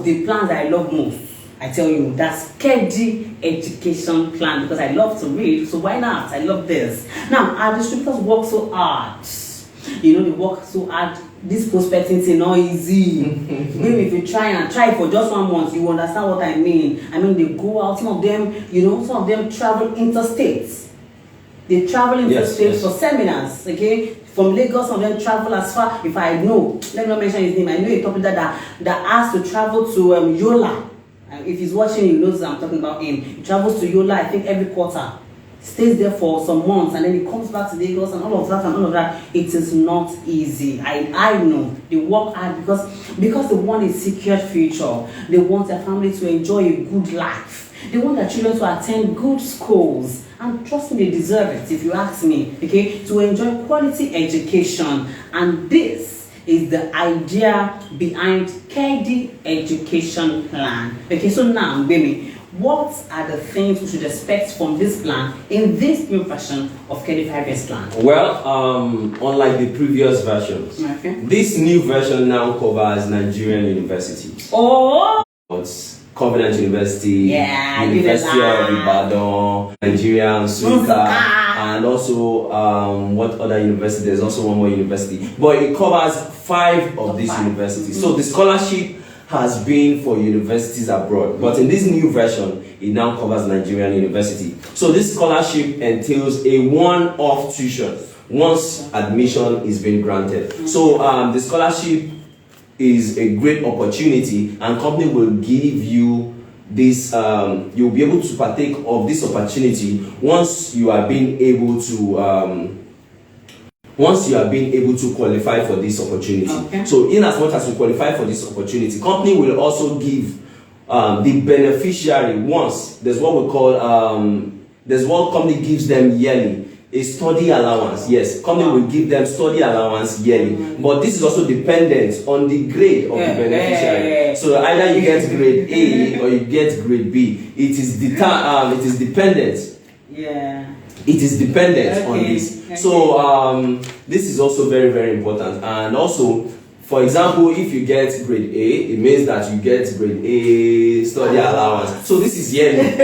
A: the plans that I love most. I tell you, that's Kedi education plan, because I love to read, so why not? I love this. Now, our distributors work so hard. They work so hard. This prospecting thing not easy. Maybe if you try for just 1 month, you understand what I mean. I mean, they go out, some of them travel interstates. They travel interstates for seminars, okay? From Lagos, some of them travel as far, if I know, let me not mention his name, I know a top leader that has to travel to Yola. If he's watching, he knows I'm talking about him. He travels to Yola, I think every quarter, stays there for some months, and then he comes back to Lagos and all of that and all of that. It is not easy. I know they work hard because they want a secured future. They want their family to enjoy a good life. They want their children to attend good schools, and trust me, they deserve it. If you ask me, okay, to enjoy quality education, and this is the idea behind KEDI education plan. Okay, so now, baby, what are the things we should expect from this plan in this new version of KEDI 5 years plan?
B: Well, unlike the previous versions,
A: Okay.
B: this new version now covers Nigerian universities.
A: Oh!
B: It's Covenant University,
A: Yeah,
B: University of
A: Unilag.
B: Ibadan, Nigeria, and Suka, and also what other university? There's also one more university, but it covers 5 of these universities. So the scholarship has been for universities abroad, but in this new version, it now covers Nigerian university. So this scholarship entails a one-off tuition once admission is being granted. So the scholarship is a great opportunity, and company will give you this. You'll be able to partake of this opportunity once you are being able to qualify for this opportunity.
A: Okay.
B: So in as much as you qualify for this opportunity, company will also give the beneficiary, once there's what we call there's what company gives them yearly, a study allowance. Yes, company will give them study allowance yearly, but this is also dependent on the grade of the beneficiary. So either you get grade A or you get grade B. It is dependent.
A: Yeah.
B: It is dependent on this.
A: Okay.
B: So this is also very, very important. And also, for example, if you get grade A, it means that you get grade A study allowance. So this is yearly.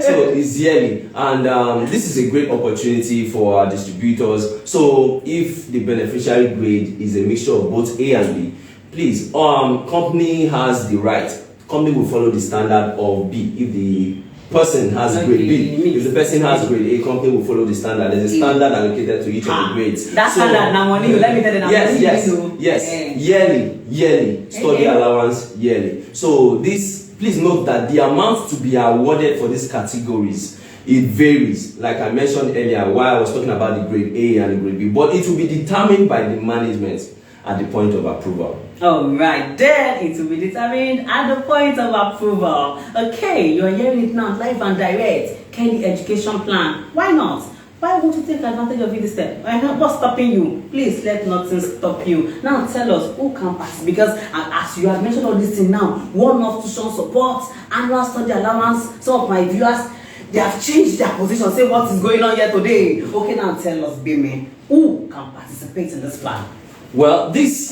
B: So it's yearly, and this is a great opportunity for our distributors. So if the beneficiary grade is a mixture of both A and B, please, company has the right. Company will follow the standard of B. If the person has grade B, if the person has grade A, company will follow the standard. There's a standard allocated to each of the grades.
A: That's standard now. Money, let me tell you.
B: Yes. Yearly study allowance yearly. So this, please note that the amount to be awarded for these categories, it varies. Like I mentioned earlier, while I was talking about the grade A and the grade B, but it will be determined by the management at the point of approval.
A: All right, then it will be determined at the point of approval. Okay, you're hearing it now, live and direct. KEDI education plan. Why not? Why won't you take advantage of it this time? What's stopping you? Please let nothing stop you. Now tell us who can pass, because as you have mentioned all this thing now, one-off tuition support, annual study allowance. Some of my viewers, they have changed their position. Say what is going on here today. Okay, now tell us, Bime, who can participate in this plan?
B: Well, this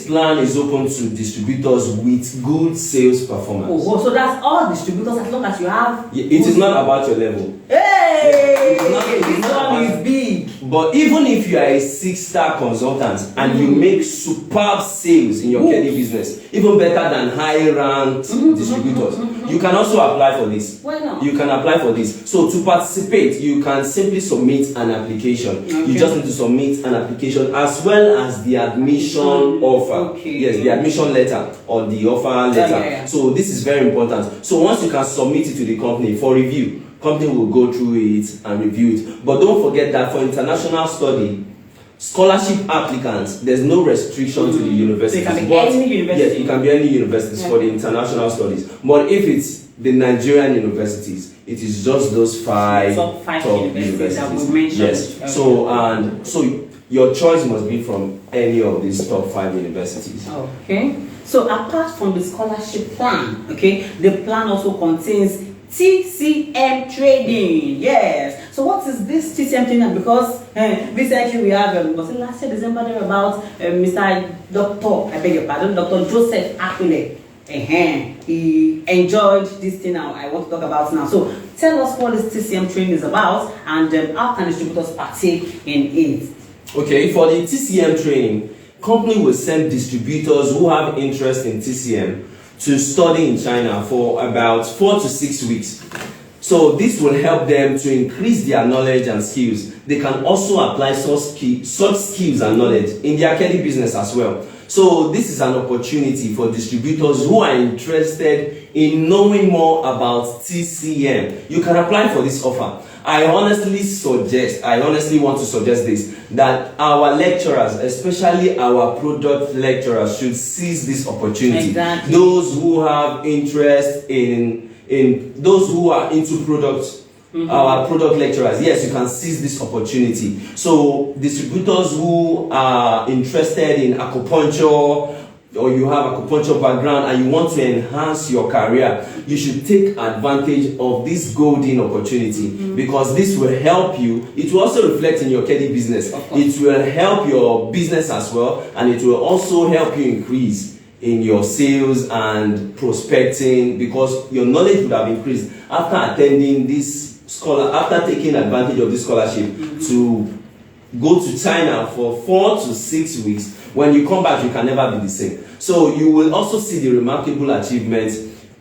B: plan is open to distributors with good sales performance.
A: Oh, so that's all distributors, as long as you have.
B: It is not about your level.
A: Hey,
B: this one
A: is big.
B: But even if you are a 6-star consultant and you make superb sales in your KEDI business, even better than high-ranked distributors, you can also apply for this.
A: Why not?
B: You can apply for this. So to participate, you can simply submit an application.
A: Okay.
B: You just need to submit an application as well as the admission offer.
A: Okay.
B: Yes, the admission letter or the offer letter.
A: Yeah.
B: So this is very important. So once you can submit it to the company for review, company will go through it and review it. But don't forget that for international study, scholarship applicants, there's no restriction to the universities.
A: So it can be any university.
B: Yes, it can be any universities for the international studies. But if it's the Nigerian universities, it is just those five
A: top universities that we mentioned.
B: Yes.
A: Okay.
B: So your choice must be from any of these top 5 universities.
A: Okay. So apart from the scholarship plan, okay, the plan also contains TCM trading. Yes. So what is this TCM trading? Because recently we have was it last year December there about Mr. Dr. I beg your pardon, Dr. Joseph Akule. He enjoyed this thing now I want to talk about now. So tell us what this TCM training is about, and how can distributors partake in it?
B: Okay, for the TCM training, company will send distributors who have interest in TCM to study in China for about 4 to 6 weeks. So this will help them to increase their knowledge and skills. They can also apply such skills and knowledge in their KEDI business as well. So this is an opportunity for distributors who are interested in knowing more about TCM. You can apply for this offer. I honestly want to suggest this, that our lecturers, especially our product lecturers, should seize this opportunity.
A: Exactly.
B: Those who have interest in those who are into products, our product lecturers, yes, you can seize this opportunity. So distributors who are interested in acupuncture, or you have acupuncture background and you want to enhance your career, you should take advantage of this golden opportunity, because this will help you. It will also reflect in your KEDI business. It will help your business as well, and it will also help you increase in your sales and prospecting, because your knowledge would have increased after attending this after taking advantage of this scholarship to go to China for 4 to 6 weeks. When you come back, you can never be the same. So you will also see the remarkable achievements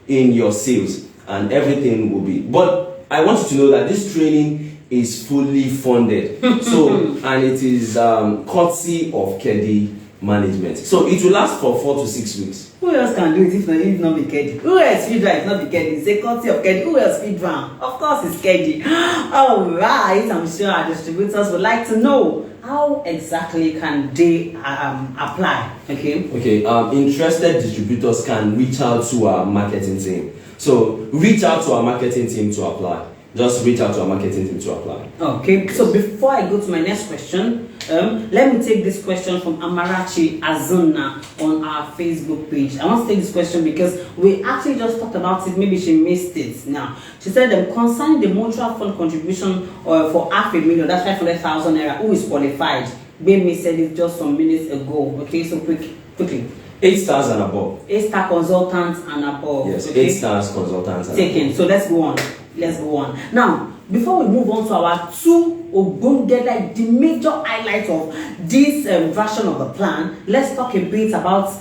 B: in your sales, and everything will be. But I want you to know that this training is fully funded. So, and it is courtesy of KEDI management. So it will last for 4 to 6 weeks.
A: Who else can do it if not be KEDI? Who else feed right? Not be KEDI. It's a courtesy of KEDI. Who else feed round? Of course, it's KEDI. All right. I'm sure our distributors would like to know how exactly can they apply. Okay.
B: Interested distributors can reach out to our marketing team. So reach out to our marketing team to apply. Just reach out to our marketing team to apply.
A: Okay, so before I go to my next question, let me take this question from Amarachi Azuna on our Facebook page. I want to take this question because we actually just talked about it. Maybe she missed it. Now, she said, concerning the mutual fund contribution for $500,000, that's 500,000 naira, who is qualified? Baby said it just some minutes ago. Okay, so quickly.
B: 8 stars and above.
A: 8-star consultants and above.
B: Yes,
A: okay?
B: 8 stars consultants and
A: taken.
B: above.
A: So let's go on. Now, before we move on to our two Ogbonge, like the major highlight of this version of the plan, let's talk a bit about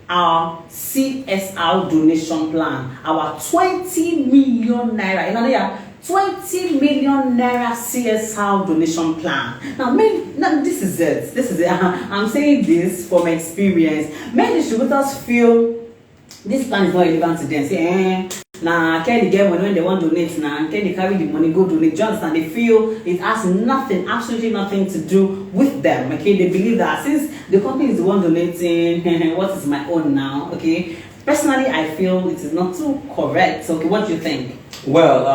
A: our CSR donation plan. Our 20 million naira. You know, 20 million naira CSR donation plan. Now, this is it. I'm saying this from experience. Many distributors feel this plan is not relevant to them. Say, nah, KEDI get money when they want to donate. Nah, KEDI carry the money, go donate. Do you understand? They feel it has nothing, absolutely nothing to do with them. Okay, they believe that since the company is the one donating, what is my own now? Okay, personally, I feel it is not too correct. Okay, what do you think?
B: Well,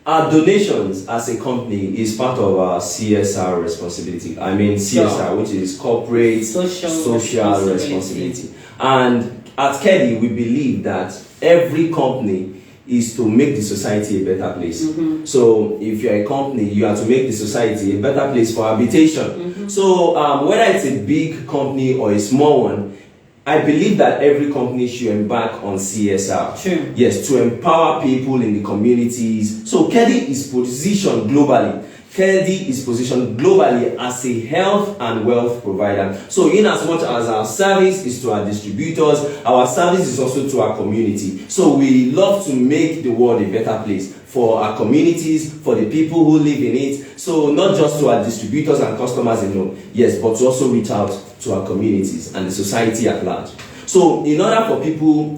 B: our donations as a company is part of our CSR responsibility. I mean CSR, which is corporate social responsibility. And at KEDI, we believe that every company is to make the society a better place. So if you're a company, you have to make the society a better place for habitation. So whether it's a big company or a small one, I believe that every company should embark on CSR.
A: True.
B: Yes, to empower people in the communities. So KEDI is positioned globally. KEDI is positioned globally as a health and wealth provider. So in as much as our service is to our distributors, our service is also to our community. So we love to make the world a better place for our communities, for the people who live in it. So not just to our distributors and customers alone, yes, but to also reach out to our communities and the society at large. So in order for people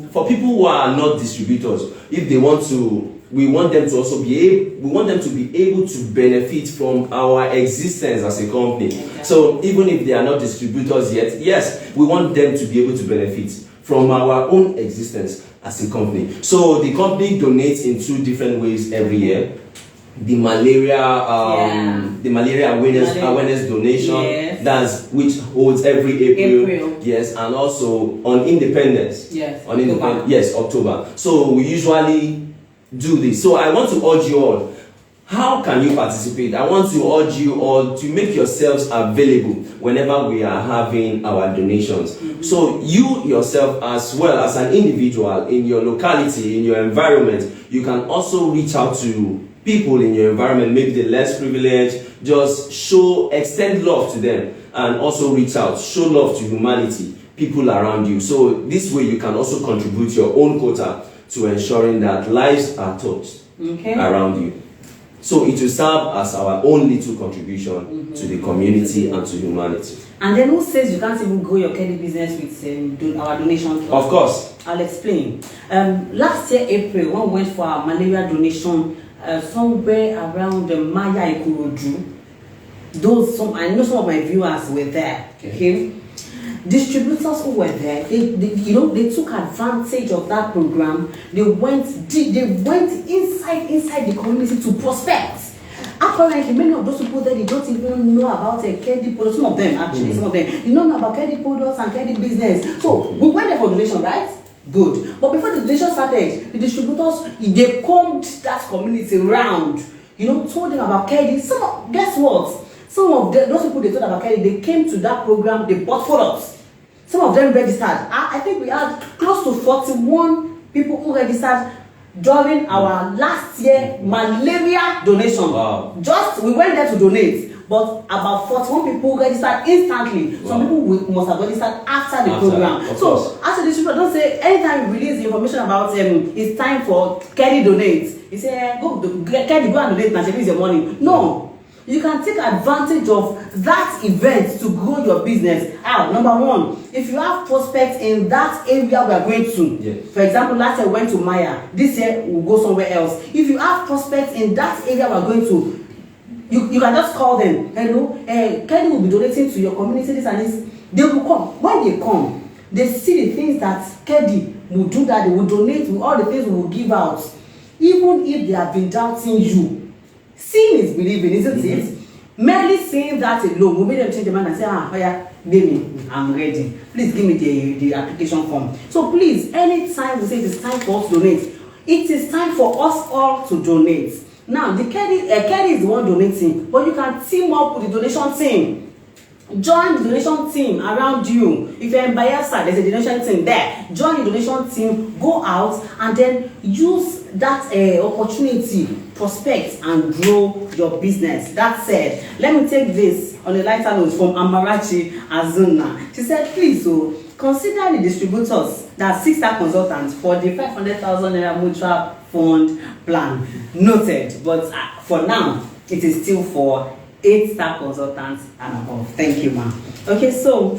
B: who are not distributors, if they want to, we want them to be able to benefit from our existence as a company. Okay. So even if they are not distributors yet, yes, we want them to be able to benefit from our own existence as a company. So the company donates in 2 different ways every year. The malaria awareness donation,
A: yes,
B: that's which holds every April. Yes, and also on Independence.
A: Yes,
B: October. So we usually do this. So I want to urge you all, how can you participate? I want to urge you all to make yourselves available whenever we are having our donations. So you yourself, as well as an individual in your locality, in your environment, you can also reach out to people in your environment, maybe the less privileged. Just extend love to them, and also reach out, show love to humanity, people around you. So this way you can also contribute your own quota to ensuring that lives are touched around you. So it will serve as our own little contribution to the community and to humanity.
A: And then who says you can't even grow your KEDI business with our donation?
B: Of course.
A: I'll explain. Last year, April, when we went for our malaria donation somewhere around the Maya Ikurudu, I know some of my viewers were there. Okay. Distributors who were there, they took advantage of that program. They went inside the community to prospect. Apparently, many of those people there, they don't even know about a KEDI product. Some of them, actually, some of them, they don't know about KEDI products and KEDI business. So we went there for donation, right? Good. But before the donation started, the distributors, they combed that community around, told them about KEDI. Guess what? Some of those people they told about KEDI, they came to that program, they bought products. Some of them registered. I think we had close to 41 people who registered during our last year malaria donation.
B: Wow.
A: We went there to donate, but about 41 people registered instantly. Wow. Some people must have registered after the program. So, as a distributor, don't say anytime you release information about it's time for KEDI donate. You say, go KEDI, go and donate, and release your money. No. You can take advantage of that event to grow your business. Number one, if you have prospects in that area we are going to, for example, last year we went to Maya, this year we'll go somewhere else. If you have prospects in that area we are going to, you can just call them. Hello, KEDI will be donating to your community, this and this. They will come. When they come, they see the things that KEDI will do, that they will donate with all the things we will give out. Even if they have been doubting you, seeing is believing, isn't it? Merely saying that alone will make them change their mind and say, baby, I'm ready. Please give me the application form. So please, anytime we say it is time for us to donate, it is time for us all to donate. Now, the KEDI is the one donating, but you can team up with the donation team. Join the donation team around you. If you're in Bayelsa, there's a donation team there. Join the donation team, go out, and then use that opportunity, prospect, and grow your business. That said, let me take this on a lighter note from Amarachi Azuna. She said, please, consider the distributors that 6-star consultants for the 500,000 naira mutual fund plan. Noted, but for now, it is still for 8-star consultants and above. Thank you, ma'am. Okay, so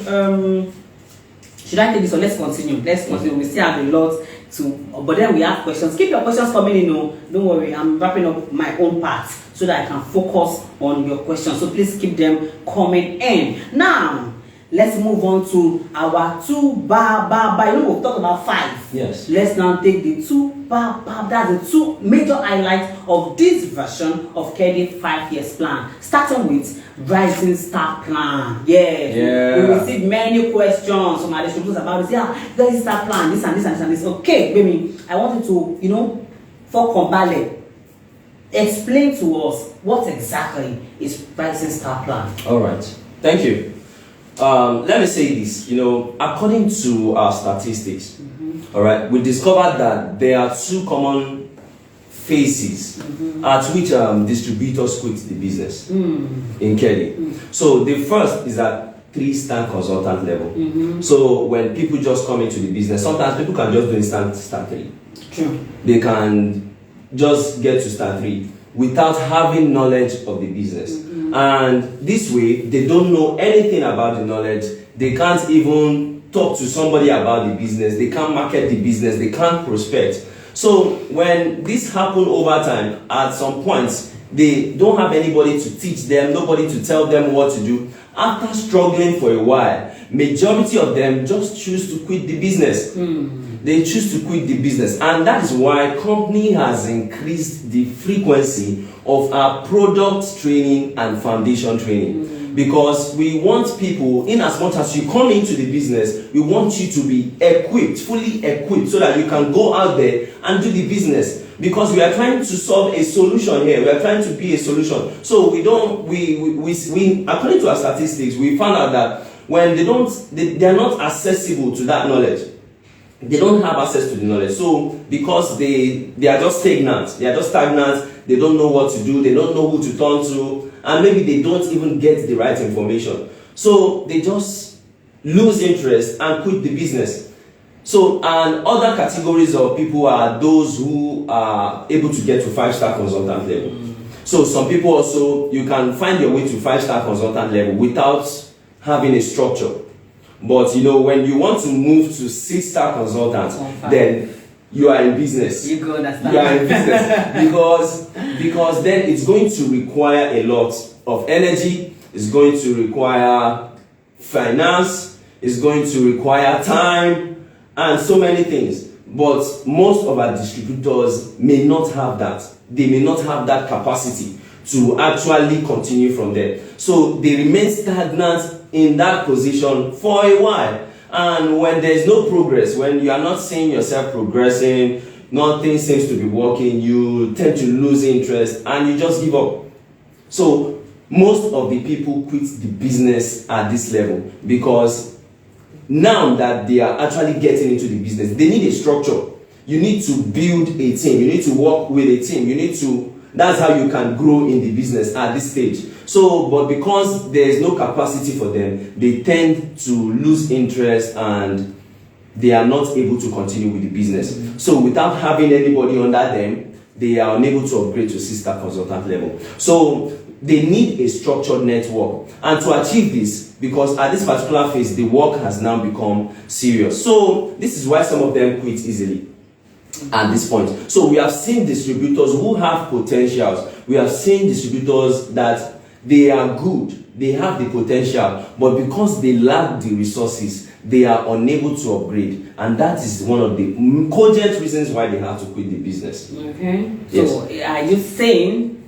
A: should I take this or let's continue? We still have a lot but then we have questions. Keep your questions coming in. Don't worry, I'm wrapping up my own part so that I can focus on your questions. So please keep them coming in. Now, let's move on to our 2 bar. We've talked about 5.
B: Yes.
A: Let's now take the 2 bar. That's the 2 major highlights of this version of KEDI 5 years plan. Starting with Rising Star Plan. Yeah. We received many questions from our distributors about this. Rising Star Plan, this and this and this and this. Okay, baby, I want you to, for Kombale, explain to us what exactly is Rising Star Plan.
B: All right. Thank you. Let me say this, according to our statistics, all right, we discovered that there are 2 common phases at which distributors quit the business in KEDI. So the first is at 3-star consultant level. So when people just come into the business, sometimes people can just do instant star 3.
A: True.
B: They can just get to star 3 without having knowledge of the business. And this way, they don't know anything about the knowledge. They can't even talk to somebody about the business. They can't market the business. They can't prospect. So when this happens over time, at some points, they don't have anybody to teach them, nobody to tell them what to do. After struggling for a while, majority of them just choose to quit the business. They choose to quit the business. And that is why company has increased the frequency of our product training and foundation training. Because we want people, in as much as you come into the business, we want you to be equipped, fully equipped, so that you can go out there and do the business. Because we are trying to solve a solution here. We are trying to be a solution. So we according to our statistics, we found out that when they are not accessible to that knowledge. They don't have access to the knowledge. So because they are just stagnant. They don't know what to do. They don't know who to turn to. And maybe they don't even get the right information. So they just lose interest and quit the business. So, and other categories of people are those who are able to get to 5-star consultant level. So some people also, you can find your way to 5-star consultant level without having a structure. But you know, when you want to move to 6-star consultant, then you are in business.
A: You go understand.
B: You are in business because then it's going to require a lot of energy. It's going to require finance. It's going to require time and so many things. But most of our distributors may not have that. They may not have that capacity to actually continue from there. So they remain stagnant in that position for a while. And when there's no progress, when you are not seeing yourself progressing, nothing seems to be working, you tend to lose interest and you just give up. So most of the people quit the business at this level because now that they are actually getting into the business, they need a structure. You need to build a team. You need to work with a team. That's how you can grow in the business at this stage. So, but because there is no capacity for them, they tend to lose interest and they are not able to continue with the business. So without having anybody under them, they are unable to upgrade to 6-star consultant level. So they need a structured network. And to achieve this, because at this particular phase, the work has now become serious. So this is why some of them quit easily at this point. So we have seen distributors who have potentials. We have seen distributors that they are good, they have the potential, but because they lack the resources, they are unable to upgrade. And that is one of the cogent reasons why they have to quit the business.
A: Okay.
B: Yes.
A: So are you saying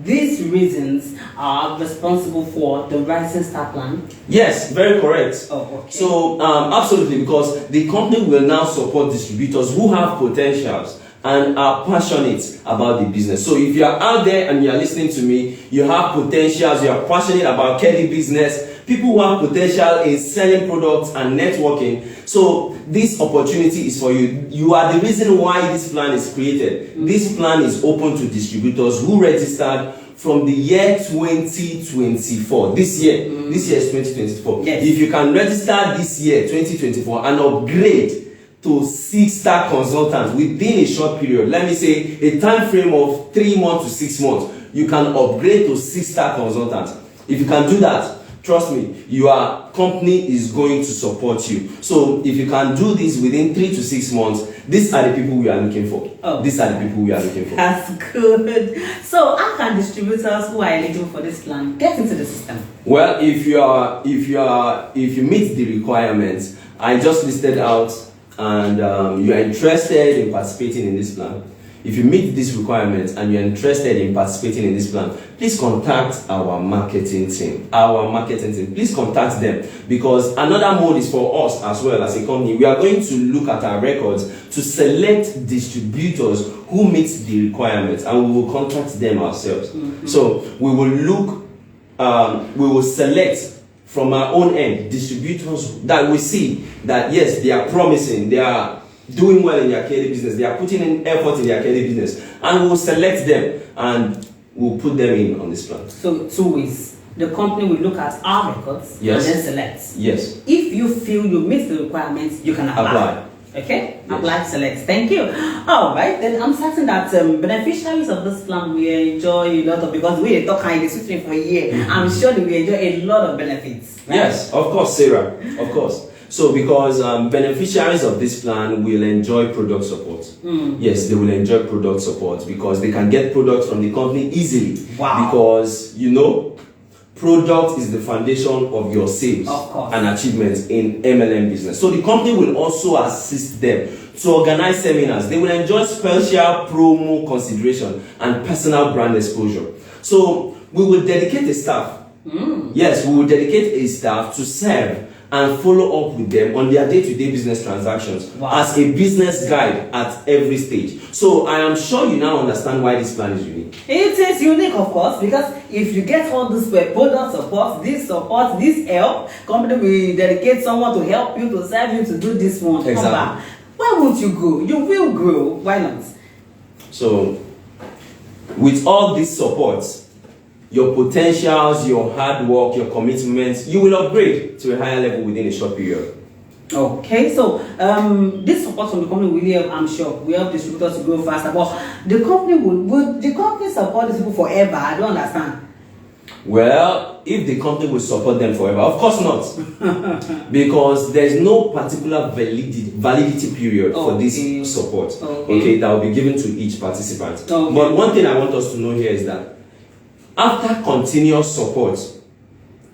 A: these reasons are responsible for the rising star plan?
B: Yes, very correct.
A: Oh, okay.
B: So absolutely, because the company will now support distributors who have potentials and are passionate about the business. So if you are out there and you are listening to me, you have potentials, you are passionate about Kedi business, people who have potential in selling products and networking. So this opportunity is for you. You are the reason why this plan is created. This plan is open to distributors who registered from the year 2024. This year is 2024.
A: Yes.
B: If you can register this year, 2024, and upgrade to 6-star consultants within a short period, let me say a time frame of 3 months to 6 months, you can upgrade to 6-star consultants. If you can do that, trust me, your company is going to support you. So if you can do this within 3 to 6 months, these are the people we are looking for.
A: Oh.
B: These are the people we are looking for.
A: That's good. So how can distributors who are eligible for this plan get into the system?
B: Well, if you meet the requirements I just listed out, and you are interested in participating in this plan, if you meet these requirements and you're interested in participating in this plan, please contact our marketing team. Please contact them, because another mode is for us as well as a company. We are going to look at our records to select distributors who meet the requirements, and we will contact them ourselves. So we will select from our own end distributors that we see that yes, they are promising, they are doing well in their Kedi business, they are putting in effort in their Kedi business, and we'll select them and we'll put them in on this plan.
A: So 2 ways. The company will look at our records
B: Yes.
A: and then select.
B: Yes.
A: If you feel you meet the requirements, you can apply. Okay?
B: Yes.
A: Apply, select. Thank you. All right, then I'm certain that beneficiaries of this plan will enjoy a lot of, because we talk kind of switching for a year. I'm sure they will enjoy a lot of benefits. Right?
B: Yes, of course, Sarah. Of course. So because beneficiaries of this plan will enjoy product support. Yes, they will enjoy product support because they can get products from the company easily.
A: Wow.
B: Because, you know, product is the foundation of your sales and achievements in MLM business. So the company will also assist them to organize seminars. They will enjoy special promo consideration and personal brand exposure. So we will dedicate a staff. Yes, we will dedicate a staff to serve and follow up with them on their day-to-day business transactions as a business guide at every stage. So I am sure you now understand why this plan is unique.
A: It is unique, of course, because if you get all this product support, this help, company will dedicate someone to help you, to serve you, to do this one.
B: Exactly.
A: Why won't you grow? You will grow. Why not?
B: So with all this support, your potentials, your hard work, your commitments, you will upgrade to a higher level within a short period.
A: Okay, so this support from the company will help, I'm sure, will help distributors to grow faster. But the company would the company support these people forever? I don't understand.
B: Well, if the company will support them forever, of course not, because there's no particular validity period for this support. Okay, that will be given to each participant. But one thing I want us to know here is that after continuous support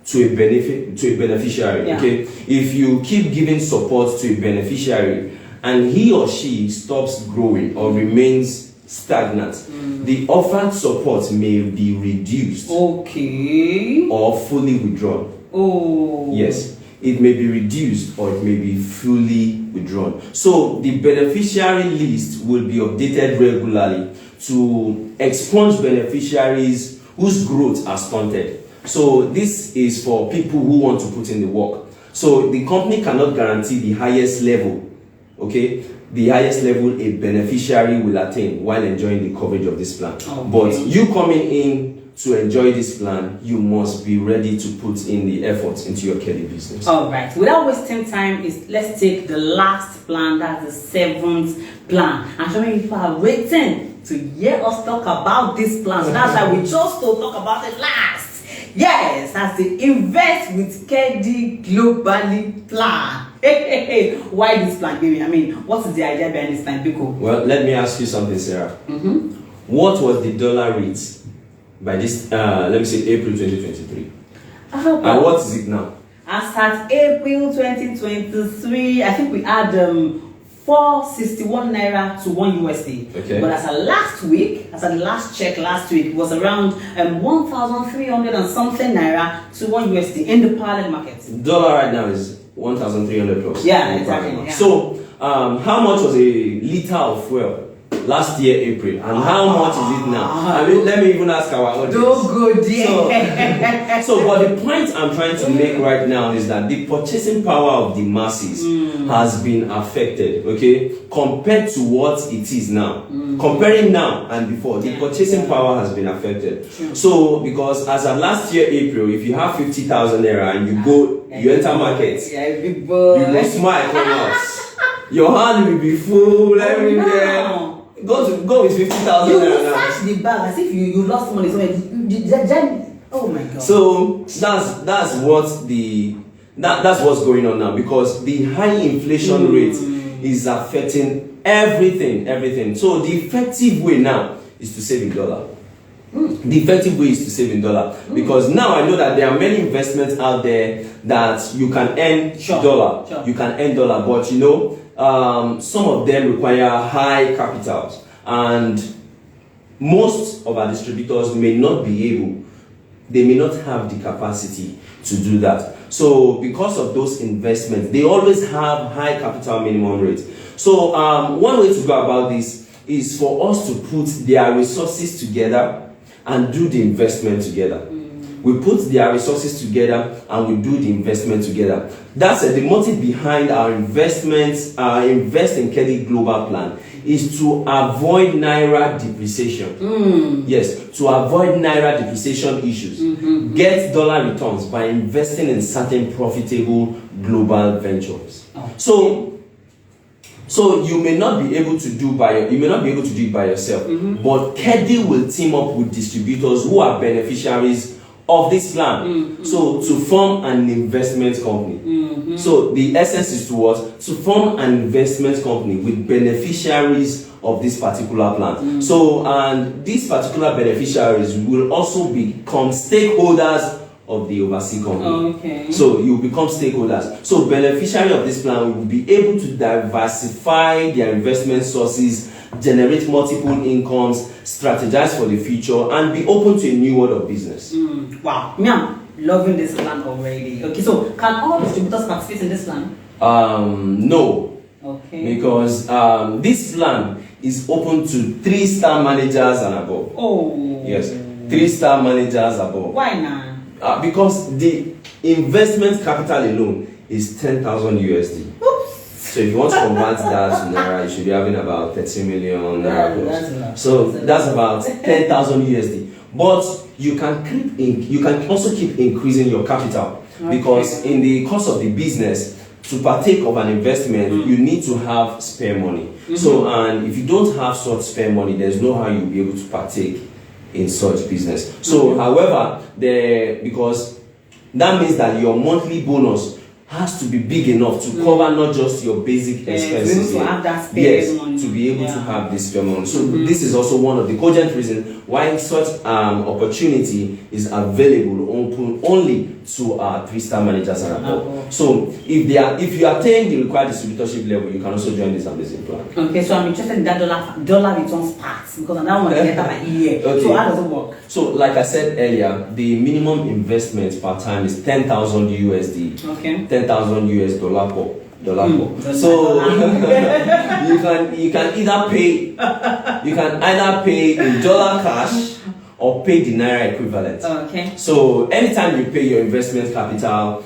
B: to a beneficiary, okay, if you keep giving support to a beneficiary and he or she stops growing or remains stagnant, the offered support may be reduced or fully withdrawn. Yes, it may be reduced or it may be fully withdrawn. So the beneficiary list will be updated regularly to expunge beneficiaries whose growth has stunted. So this is for people who want to put in the work. So the company cannot guarantee the highest level, okay, the highest level a beneficiary will attain while enjoying the coverage of this plan. But you coming in to enjoy this plan, you must be ready to put in the effort into your KEDI business.
A: All right, without wasting time, let's take the last plan, that's the 7th plan. I'm sure many people are waiting to hear us talk about this plan. So that's why we chose to talk about it last. Yes, that's the Invest with KEDI Globally plan. Why this plan, baby? I mean, what is the idea behind this plan, Biko?
B: Well, let me ask you something, Sarah. What was the dollar rate by this, let me say, April 2023? And what is it now?
A: As at April 2023, I think we had 461 naira to 1 USD.
B: Okay.
A: But as of last week, as at the last check last week, it was around 1,300 and something naira to 1 USD in the parallel market.
B: Dollar right now is 1,300 plus.
A: Yeah, exactly. Yeah.
B: So, how much was a liter of fuel last year, April, and how much is it now? I mean, let me even ask our audience.
A: Don't go there.
B: So, but the point I'm trying to make right now is that the purchasing power of the masses has been affected, okay, compared to what it is now. Comparing now and before, the purchasing power has been affected. So, because as of last year, April, if you have 50,000 naira and you go, you enter markets, you go smile come out. Your hand will be full everywhere. Go with 50,000
A: You
B: naira now.
A: search the bag as if you lost money somewhere. Oh my God.
B: So that's what's going on now, because the high inflation rate is affecting everything. So the effective way now is to save in dollar. The effective way is to save in dollar, because now I know that there are many investments out there that you can earn dollar. You can earn dollar, but you know, some of them require high capitals, and most of our distributors may not be able, they may not have the capacity to do that. So because of those investments, they always have high capital minimum rates. So one way to go about this is for us to put their resources together and do the investment together. We put their resources together and we do the investment together. That's the motive behind our investments, Invest in KEDI Global Plan, is to avoid Naira depreciation. Yes, to avoid Naira depreciation issues. Get dollar returns by investing in certain profitable global ventures. So you may not be able to do it by yourself, but KEDI will team up with distributors who are beneficiaries of this plan. So to form an investment company. So the essence is to what? To form an investment company with beneficiaries of this particular plan. So, and these particular beneficiaries will also become stakeholders of the overseas company. So you become stakeholders. So beneficiary of this plan will be able to diversify their investment sources, generate multiple incomes, strategize for the future, and be open to a new world of business.
A: Wow, me, I'm loving this plan already. Okay, so can all distributors participate in this plan?
B: No. Okay. Because this plan is open to 3-star managers and above. Oh. Yes, 3-star managers above.
A: Why not?
B: Because the investment capital alone is 10,000 USD. Oops. So if you want to convert that to Naira, you should be having about 30 million Naira. So that's about 10,000 USD. But you can also keep increasing your capital, because in the course of the business, to partake of an investment, you need to have spare money. So, and if you don't have such spare money, there's no how you'll be able to partake in such business. So, however, because that means that your monthly bonus has to be big enough to cover not just your basic expenses,
A: to have that spare money.
B: to be able to have this spare money. So this is also one of the cogent reasons why such opportunity is available only to our 3-star managers and above. So if you attain the required distributorship level, you can also join this amazing plan.
A: Okay, so I'm interested in that dollar returns part because I now want to get that by year.
B: Okay.
A: So how does it work?
B: So like I said earlier, the minimum investment per time is 10,000 USD.
A: Okay.
B: 10,000 US dollar per. So you can either pay in dollar cash or pay the naira equivalent.
A: Okay.
B: So anytime you pay your investment capital,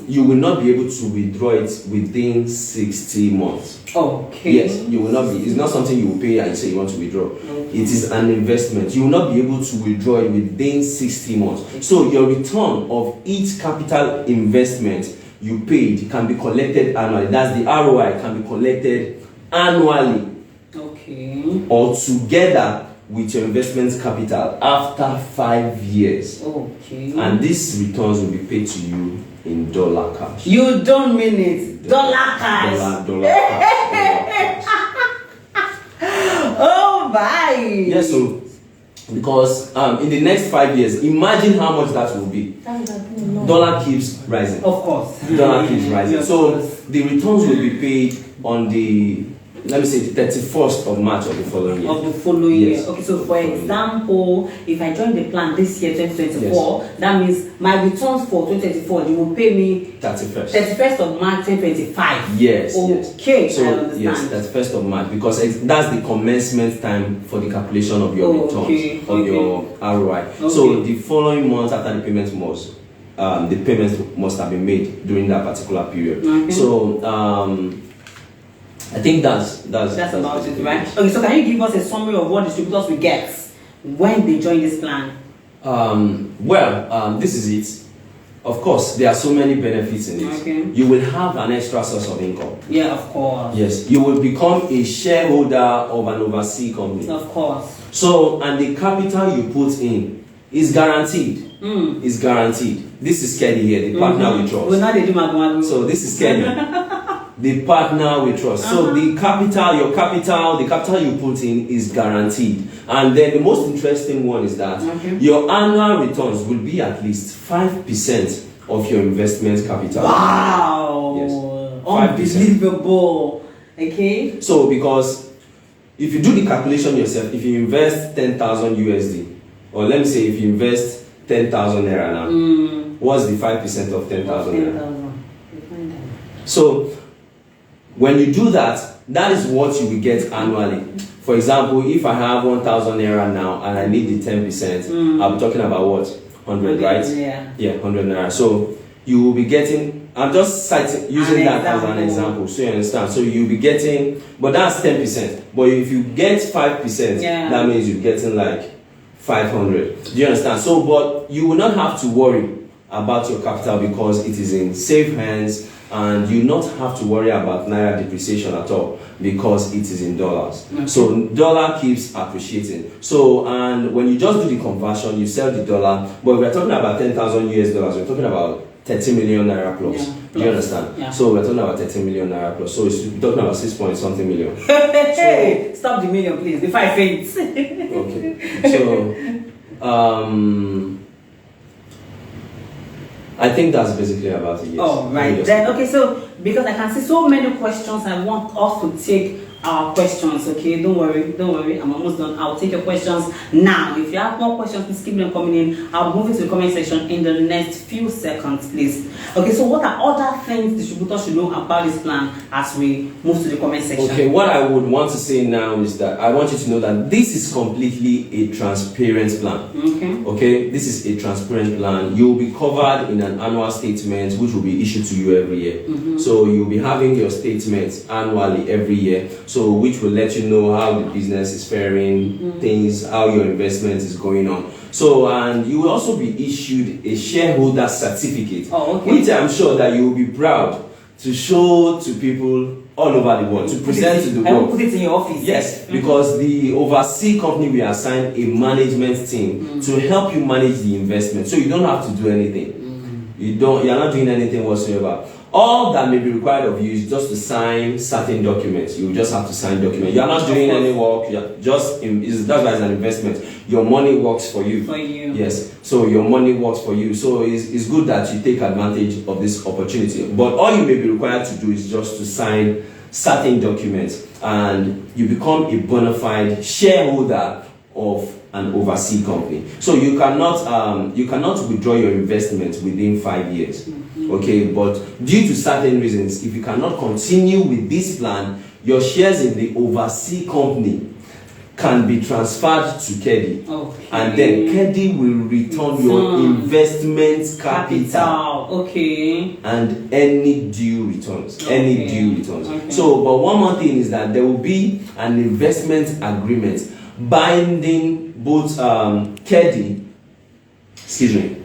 B: you will not be able to withdraw it within 60 months.
A: Okay.
B: Yes, you will not be. It's not something you will pay and you say you want to withdraw. Okay. It is an investment. You will not be able to withdraw it within 60 months. Okay. So your return of each capital investment you paid can be collected annually. That's the ROI, can be collected annually.
A: Okay.
B: Or together with your investment capital after 5 years.
A: Okay.
B: And these returns will be paid to you in dollar cash.
A: You don't mean it. Dollar cash.
B: Dollar cash.
A: Oh my.
B: Yes, so because in the next 5 years, imagine how much that will be. Dollar keeps rising.
A: Of course.
B: Dollar keeps rising.
A: Yes,
B: so the returns will be paid on the, let me say, the 31st of March of the following year.
A: Of the following
B: Yes.
A: year. Okay, so for example, if I join the plan this year, 2024, that means my returns for 2024, you will pay me 31st of March 2025.
B: Yes.
A: Okay,
B: So
A: I understand.
B: yes, 31st of March, because that's the commencement time for the calculation of your returns, of your ROI. So the following month after the payment the payments must have been made during that particular period. So I think that's about
A: it, right? Okay, so can you give us a summary of what distributors will get when they join this plan?
B: This is it. Of course, there are so many benefits in it.
A: Okay.
B: You will have an extra source of income.
A: Yeah, of course.
B: Yes, you will become a shareholder of an overseas company.
A: Of course.
B: So, and the capital you put in is guaranteed. Is guaranteed. This is Kedi here, the partner we trust. So this is Kedi, the partner we trust. So the capital you put in is guaranteed. And then the most interesting one is that your annual returns will be at least 5% of your investment capital.
A: Wow!
B: Yes.
A: Unbelievable. Okay.
B: So because if you do the calculation yourself, if you invest 10,000 USD, or let me say if you invest 10,000 naira now, what's the 5% of 10,000 naira? So when you do that, that is what you will get annually. For example, if I have 1,000 naira now and I need the 10%, I'll be talking about what? 100, right? Yeah, 100 naira. So you will be getting, I'm just using that as an example, so you understand. So you'll be getting, but that's 10%. But if you get 5%, that means you're getting like 500. Do you understand? So, but you will not have to worry about your capital because it is in safe hands, and you not have to worry about naira depreciation at all because it is in dollars. So dollar keeps appreciating. So, and when you just do the conversion, you sell the dollar, but we're talking about 10,000 US dollars, we're talking about 30 million naira plus. Do you understand? So we're talking about 30 million naira plus. So we're talking about 6 point something million.
A: Hey, stop the million, please, before I faint.
B: Okay. So, I think that's basically about it. Yes.
A: Oh, right. Then, okay, so because I can see so many questions, I want us to take our questions. Okay, don't worry, I'm almost done. I'll take your questions now. If you have more questions, please keep them coming in. I'll move into the comment section in the next few seconds, please. Okay, so what are other things distributors should know about this plan as we move to the comment section?
B: Okay, what I would want to say now is that I want you to know that this is completely a transparent plan. Okay, this is a transparent plan. You'll be covered in an annual statement which will be issued to you every year. So you'll be having your statements annually every year. So which will let you know how the business is faring, things, how your investment is going on. So, and you will also be issued a shareholder certificate, which I'm sure that you will be proud to show to people all over the world, to present to the
A: I will
B: world.
A: put it in your office.
B: Yes, because the overseas company will assign a management team to help you manage the investment. So you don't have to do anything. You're not doing anything whatsoever. All that may be required of you is just to sign certain documents. You just have to sign documents. You're not doing any work. You're just that's why it's an investment. Your money works for you.
A: For you.
B: Yes. So your money works for you. So it's good that you take advantage of this opportunity. But all you may be required to do is just to sign certain documents, and you become a bona fide shareholder of an overseas company. So you cannot withdraw your investment within 5 years. Okay, but due to certain reasons, if you cannot continue with this plan, your shares in the overseas company can be transferred to KEDI.
A: Okay.
B: And then KEDI will return your investment capital.
A: Okay.
B: And any due returns. Any due returns.
A: Okay.
B: So, but one more thing is that there will be an investment agreement binding both KEDI, excuse me,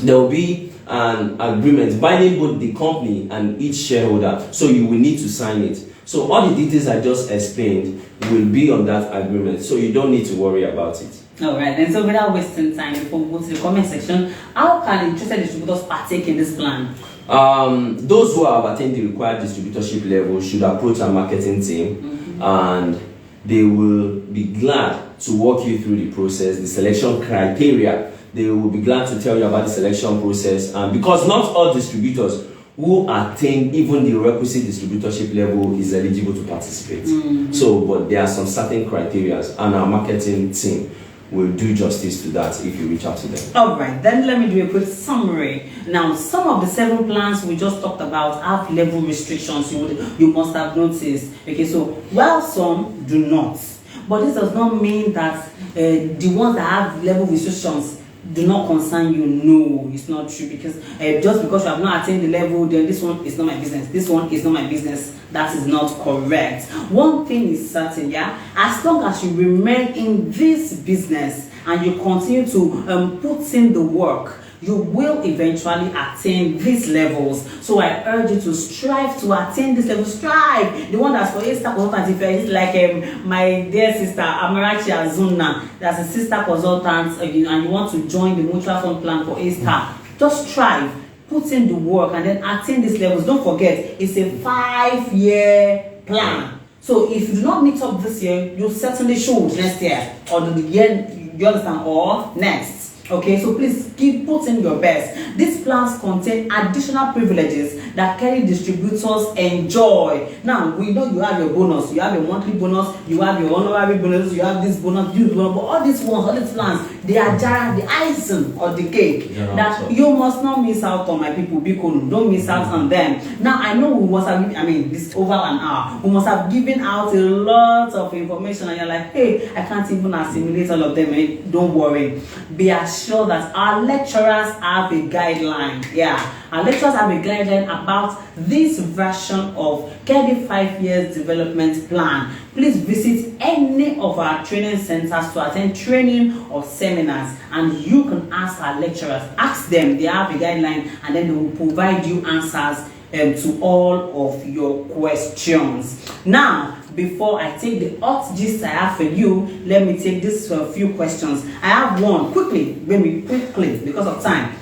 B: there will be an agreement binding both the company and each shareholder. So you will need to sign it. So all the details I just explained will be on that agreement. So you don't need to worry about it.
A: All right. And so without wasting time, before we go to the comment section, how can interested distributors partake in this plan?
B: Those who have attained the required distributorship level should approach our marketing team, and they will be glad to walk you through the process, the selection criteria. They will be glad to tell you about the selection process, because not all distributors who attain even the requisite distributorship level is eligible to participate. So, but there are some certain criteria, and our marketing team will do justice to that if you reach out to them.
A: All right, then let me do a quick summary. Now, some of the 7 plans we just talked about have level restrictions you must have noticed. Okay, so while some do not, but this does not mean that the ones that have level restrictions do not concern you. No, it's not true, because just because you have not attained the level, then this one is not my business. This one is not my business. That is not correct. One thing is certain, yeah, as long as you remain in this business and you continue to put in the work, you will eventually attain these levels. So I urge you to strive to attain this level. Strive. The one that's for sister consultant, if you're like my dear sister Amarachi Azuna, that's a sister consultant, and you want to join the mutual fund plan for A-Star, just strive, put in the work, and then attain these levels. Don't forget, it's a 5-year plan. So if you do not meet up this year, you certainly should next year, or the year, you understand, or next. Okay, so please put in your best. These plans contain additional privileges that KEDI distributors enjoy. Now, we know you have your bonus, you have your monthly bonus, you have your honorary bonus, you have this bonus, but all these ones, all these plans, they are the icing or the cake that you must not miss out on, my people. Don't miss out on them. Now, I know we must have, this over an hour, we must have given out a lot of information, and you're like, hey, I can't even assimilate all of them. Don't worry. Be assured that our lecturers have a guideline. Yeah, our lecturers have a guideline about this version of KEDI 5 years development plan. Please visit any of our training centers to attend training or seminars, and you can ask our lecturers. Ask them, they have a guideline, and then they will provide you answers to all of your questions. Now, before I take the hot gist I have for you, let me take this few questions. I have one quickly because of time.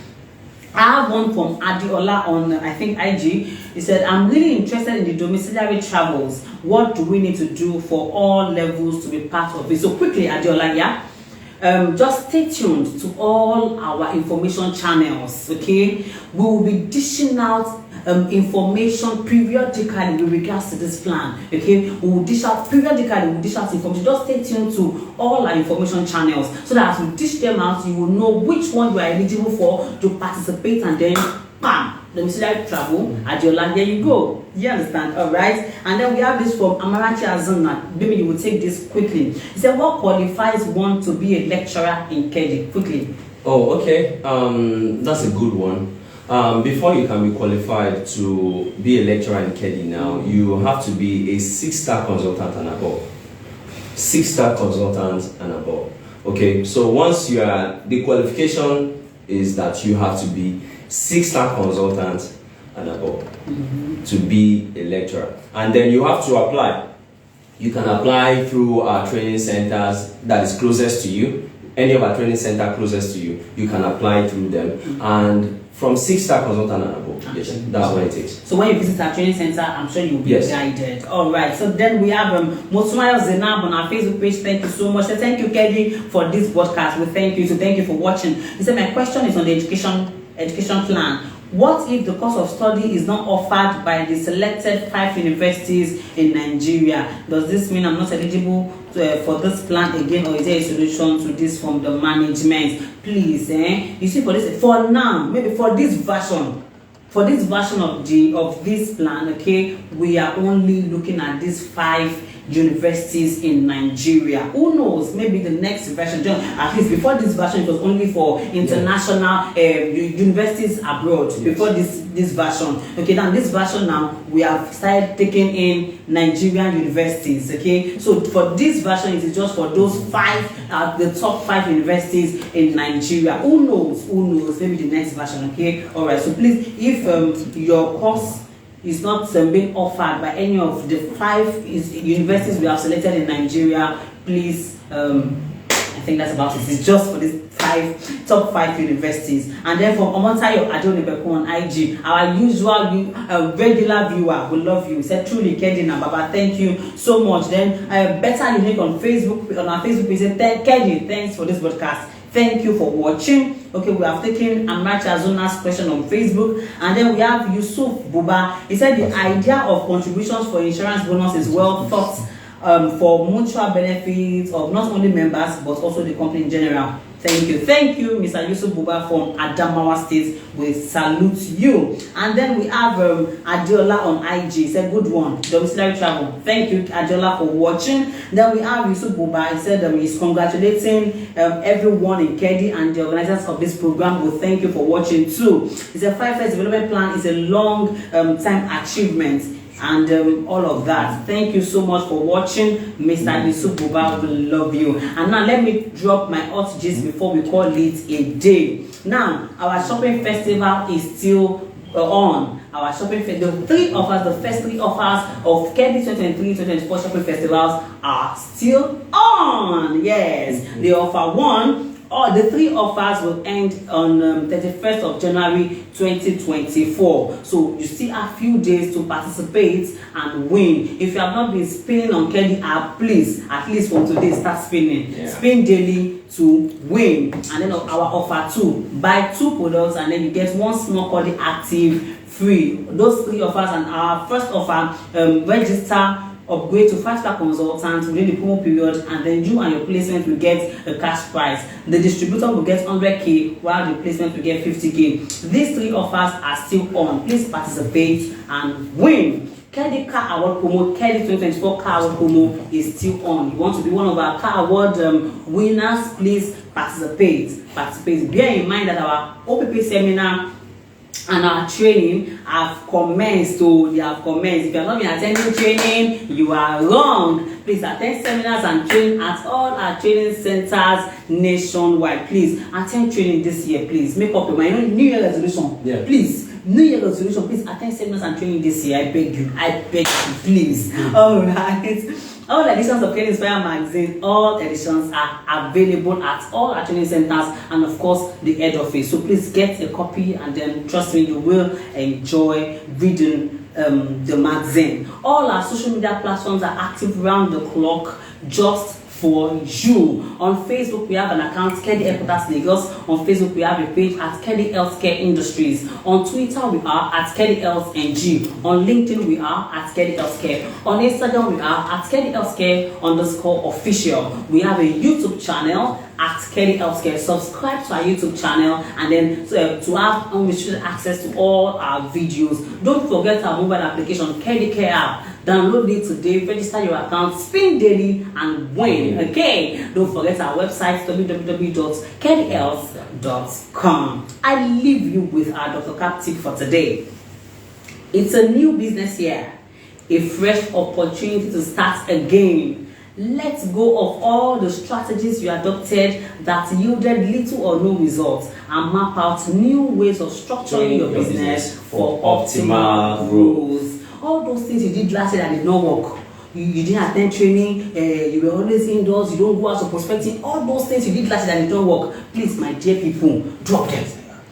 A: I have one from Adiola on, I think, IG. He said, I'm really interested in the domiciliary travels. What do we need to do for all levels to be part of it? So quickly, Adiola, yeah? Just stay tuned to all our information channels, okay? We will be dishing out information periodically with regards to this plan, okay? We will dish out periodically, we will dish out information. Just stay tuned to all our information channels so that as we dish them out, you will know which one you are eligible for to participate, and then bam, domiciliary travel, Adiola, there you go. You understand? All right. And then we have this from Amarachi Azuna. Maybe you will take this quickly. He said, what qualifies one to be a lecturer in KEDI? Quickly.
B: Oh, okay. That's a good one. Before you can be qualified to be a lecturer in KEDI now, you have to be a 6-star consultant and above. 6-star consultant and above. Okay, so once you are, the qualification is that you have to be 6-star consultant and above to be a lecturer. And then you have to apply. You can apply through our training centers that is closest to you. Any of our training center closest to you, you can apply through them. And from 6-star consultant and above, yes, that's what it takes.
A: So when you visit our training center, I'm sure you'll be guided. All right. So then we have Mosumayo Zainab on our Facebook page. Thank you so much. So thank you, Kedi, for this broadcast. We thank you. So thank you for watching. He said, my question is on the education plan. What if the course of study is not offered by the selected 5 universities in Nigeria? Does this mean I'm not eligible for this plan again, or is there a solution to this from the management? Please, you see, for now, maybe for this version of this plan, okay, we are only looking at these 5 universities in Nigeria. Who knows? Maybe the next version, at least before this version, it was only for international universities abroad. Yes. Before this version, okay. Now this version, now we have started taking in Nigerian universities. Okay, so for this version, it is just for those 5, the top 5 universities in Nigeria. Who knows? Who knows? Maybe the next version. Okay, all right. So please, if your course is not being offered by any of the 5 universities we have selected in Nigeria, please, I think that's about it. It's just for these top 5 universities. And then from Omontayo Adonibeku on IG, our usual regular viewer, we love you. He said, truly, Kedi and Baba, thank you so much. Then Better Unique on Facebook, on our Facebook page, said, Kedi, thanks for this broadcast. Thank you for watching. Okay, we have taken Amracha Zona's question on Facebook, and then we have Yusuf Buba. He said the idea of contributions for insurance bonus is well thought for mutual benefits of not only members but also the company in general. Thank you, Mr. Yusuf Buba from Adamawa State. We salute you. And then we have Adiola on IG. He said, good one, domiciliary travel. Thank you, Adiola, for watching. Then we have Yusuf Buba. He said he's congratulating everyone in Kedi and the organizers of this program. We thank you for watching too. He said 5 years development plan is a long time achievement. And all of that. Thank you so much for watching, Mr. Yusuf Buba. We love you. And now let me drop my hot gist before we call it a day. Now, our shopping festival is still on. Our shopping festival, the first 3 offers of Kedi 2023-2024 shopping festivals are still on. Yes, the offer 1. The 3 offers will end on 31st of January 2024. So you still have a few days to participate and win. If you have not been spinning on Kedi app, please, at least from today, start spinning. Yeah. Spin daily to win. And then our offer 2, buy 2 products and then you get 1 small Kedi active free. Those 3 offers, and our first offer, register, upgrade to 5-star consultant within the promo period, and then you and your placement will get a cash prize. The distributor will get 100k while the placement will get 50k. These 3 offers are still on. Please participate and win. Kedi Car Award promo, Kedi 2024 Car Award promo is still on. You want to be one of our Car Award winners? Please participate. Bear in mind that our OPP seminar and our training have commenced. So they have commenced. If you have not been attending training, you are wrong. Please attend seminars and training at all our training centers nationwide. Please attend training this year. Please make up your mind. New Year resolution. Yeah. Please. New Year resolution. Please attend seminars and training this year. I beg you. Please. All right. All editions of Kedi Inspire magazine, all editions are available at all our training centers and of course the head office. So please get a copy, and then trust me, you will enjoy reading the magazine. All our social media platforms are active round the clock just for you. On Facebook, we have an account, Kedi Headquarters Lagos. On Facebook, we have a page at Kedi Healthcare Industries. On Twitter, we are at Kedi Health NG. On LinkedIn, we are at Kedi Healthcare. On Instagram, we are at Kedi Healthcare_official. We have a YouTube channel at Kedi Healthcare. Subscribe to our YouTube channel, and then to have unrestricted access to all our videos. Don't forget our mobile application, Kedi Care app. Download it today, register your account, spin daily, and win. Okay? Don't forget our website, www.kedihealth.com. I leave you with our Dr. Cap tip for today. It's a new business year, a fresh opportunity to start again. Let go of all the strategies you adopted that yielded little or no results and map out new ways of structuring your business for optimal growth. All those things you did last year that did not work. You didn't attend training, you were always indoors, you don't go out for prospecting. All those things you did last year that did not work. Please, my dear people, drop them.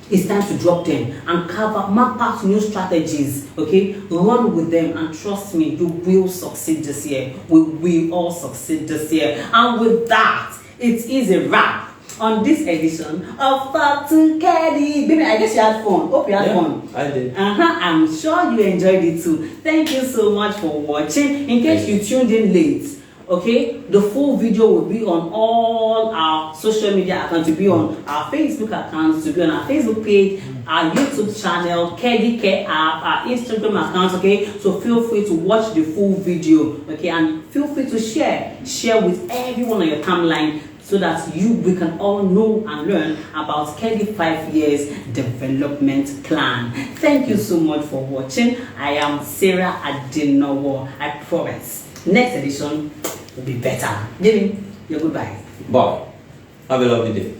A: It's time to drop them and map out new strategies, okay? Run with them and trust me, you will succeed this year. We will all succeed this year. And with that, it is a wrap on this edition of Talk to Kedi. Baby, I guess you had fun. Hope you had fun.
B: I did.
A: I'm sure you enjoyed it too. Thank you so much for watching. In case you tuned in late, okay, the full video will be on all our social media accounts, to be on our Facebook accounts, to be on our Facebook page, our YouTube channel, Kedi Care app, our Instagram account, okay? So feel free to watch the full video, okay? And feel free to share with everyone on your timeline so that we can all know and learn about Kedi 5 years development plan. Thank you so much for watching. I am Sarah Adenowo. I promise next edition will be better. Giving your goodbye.
B: Bye. Have a lovely day.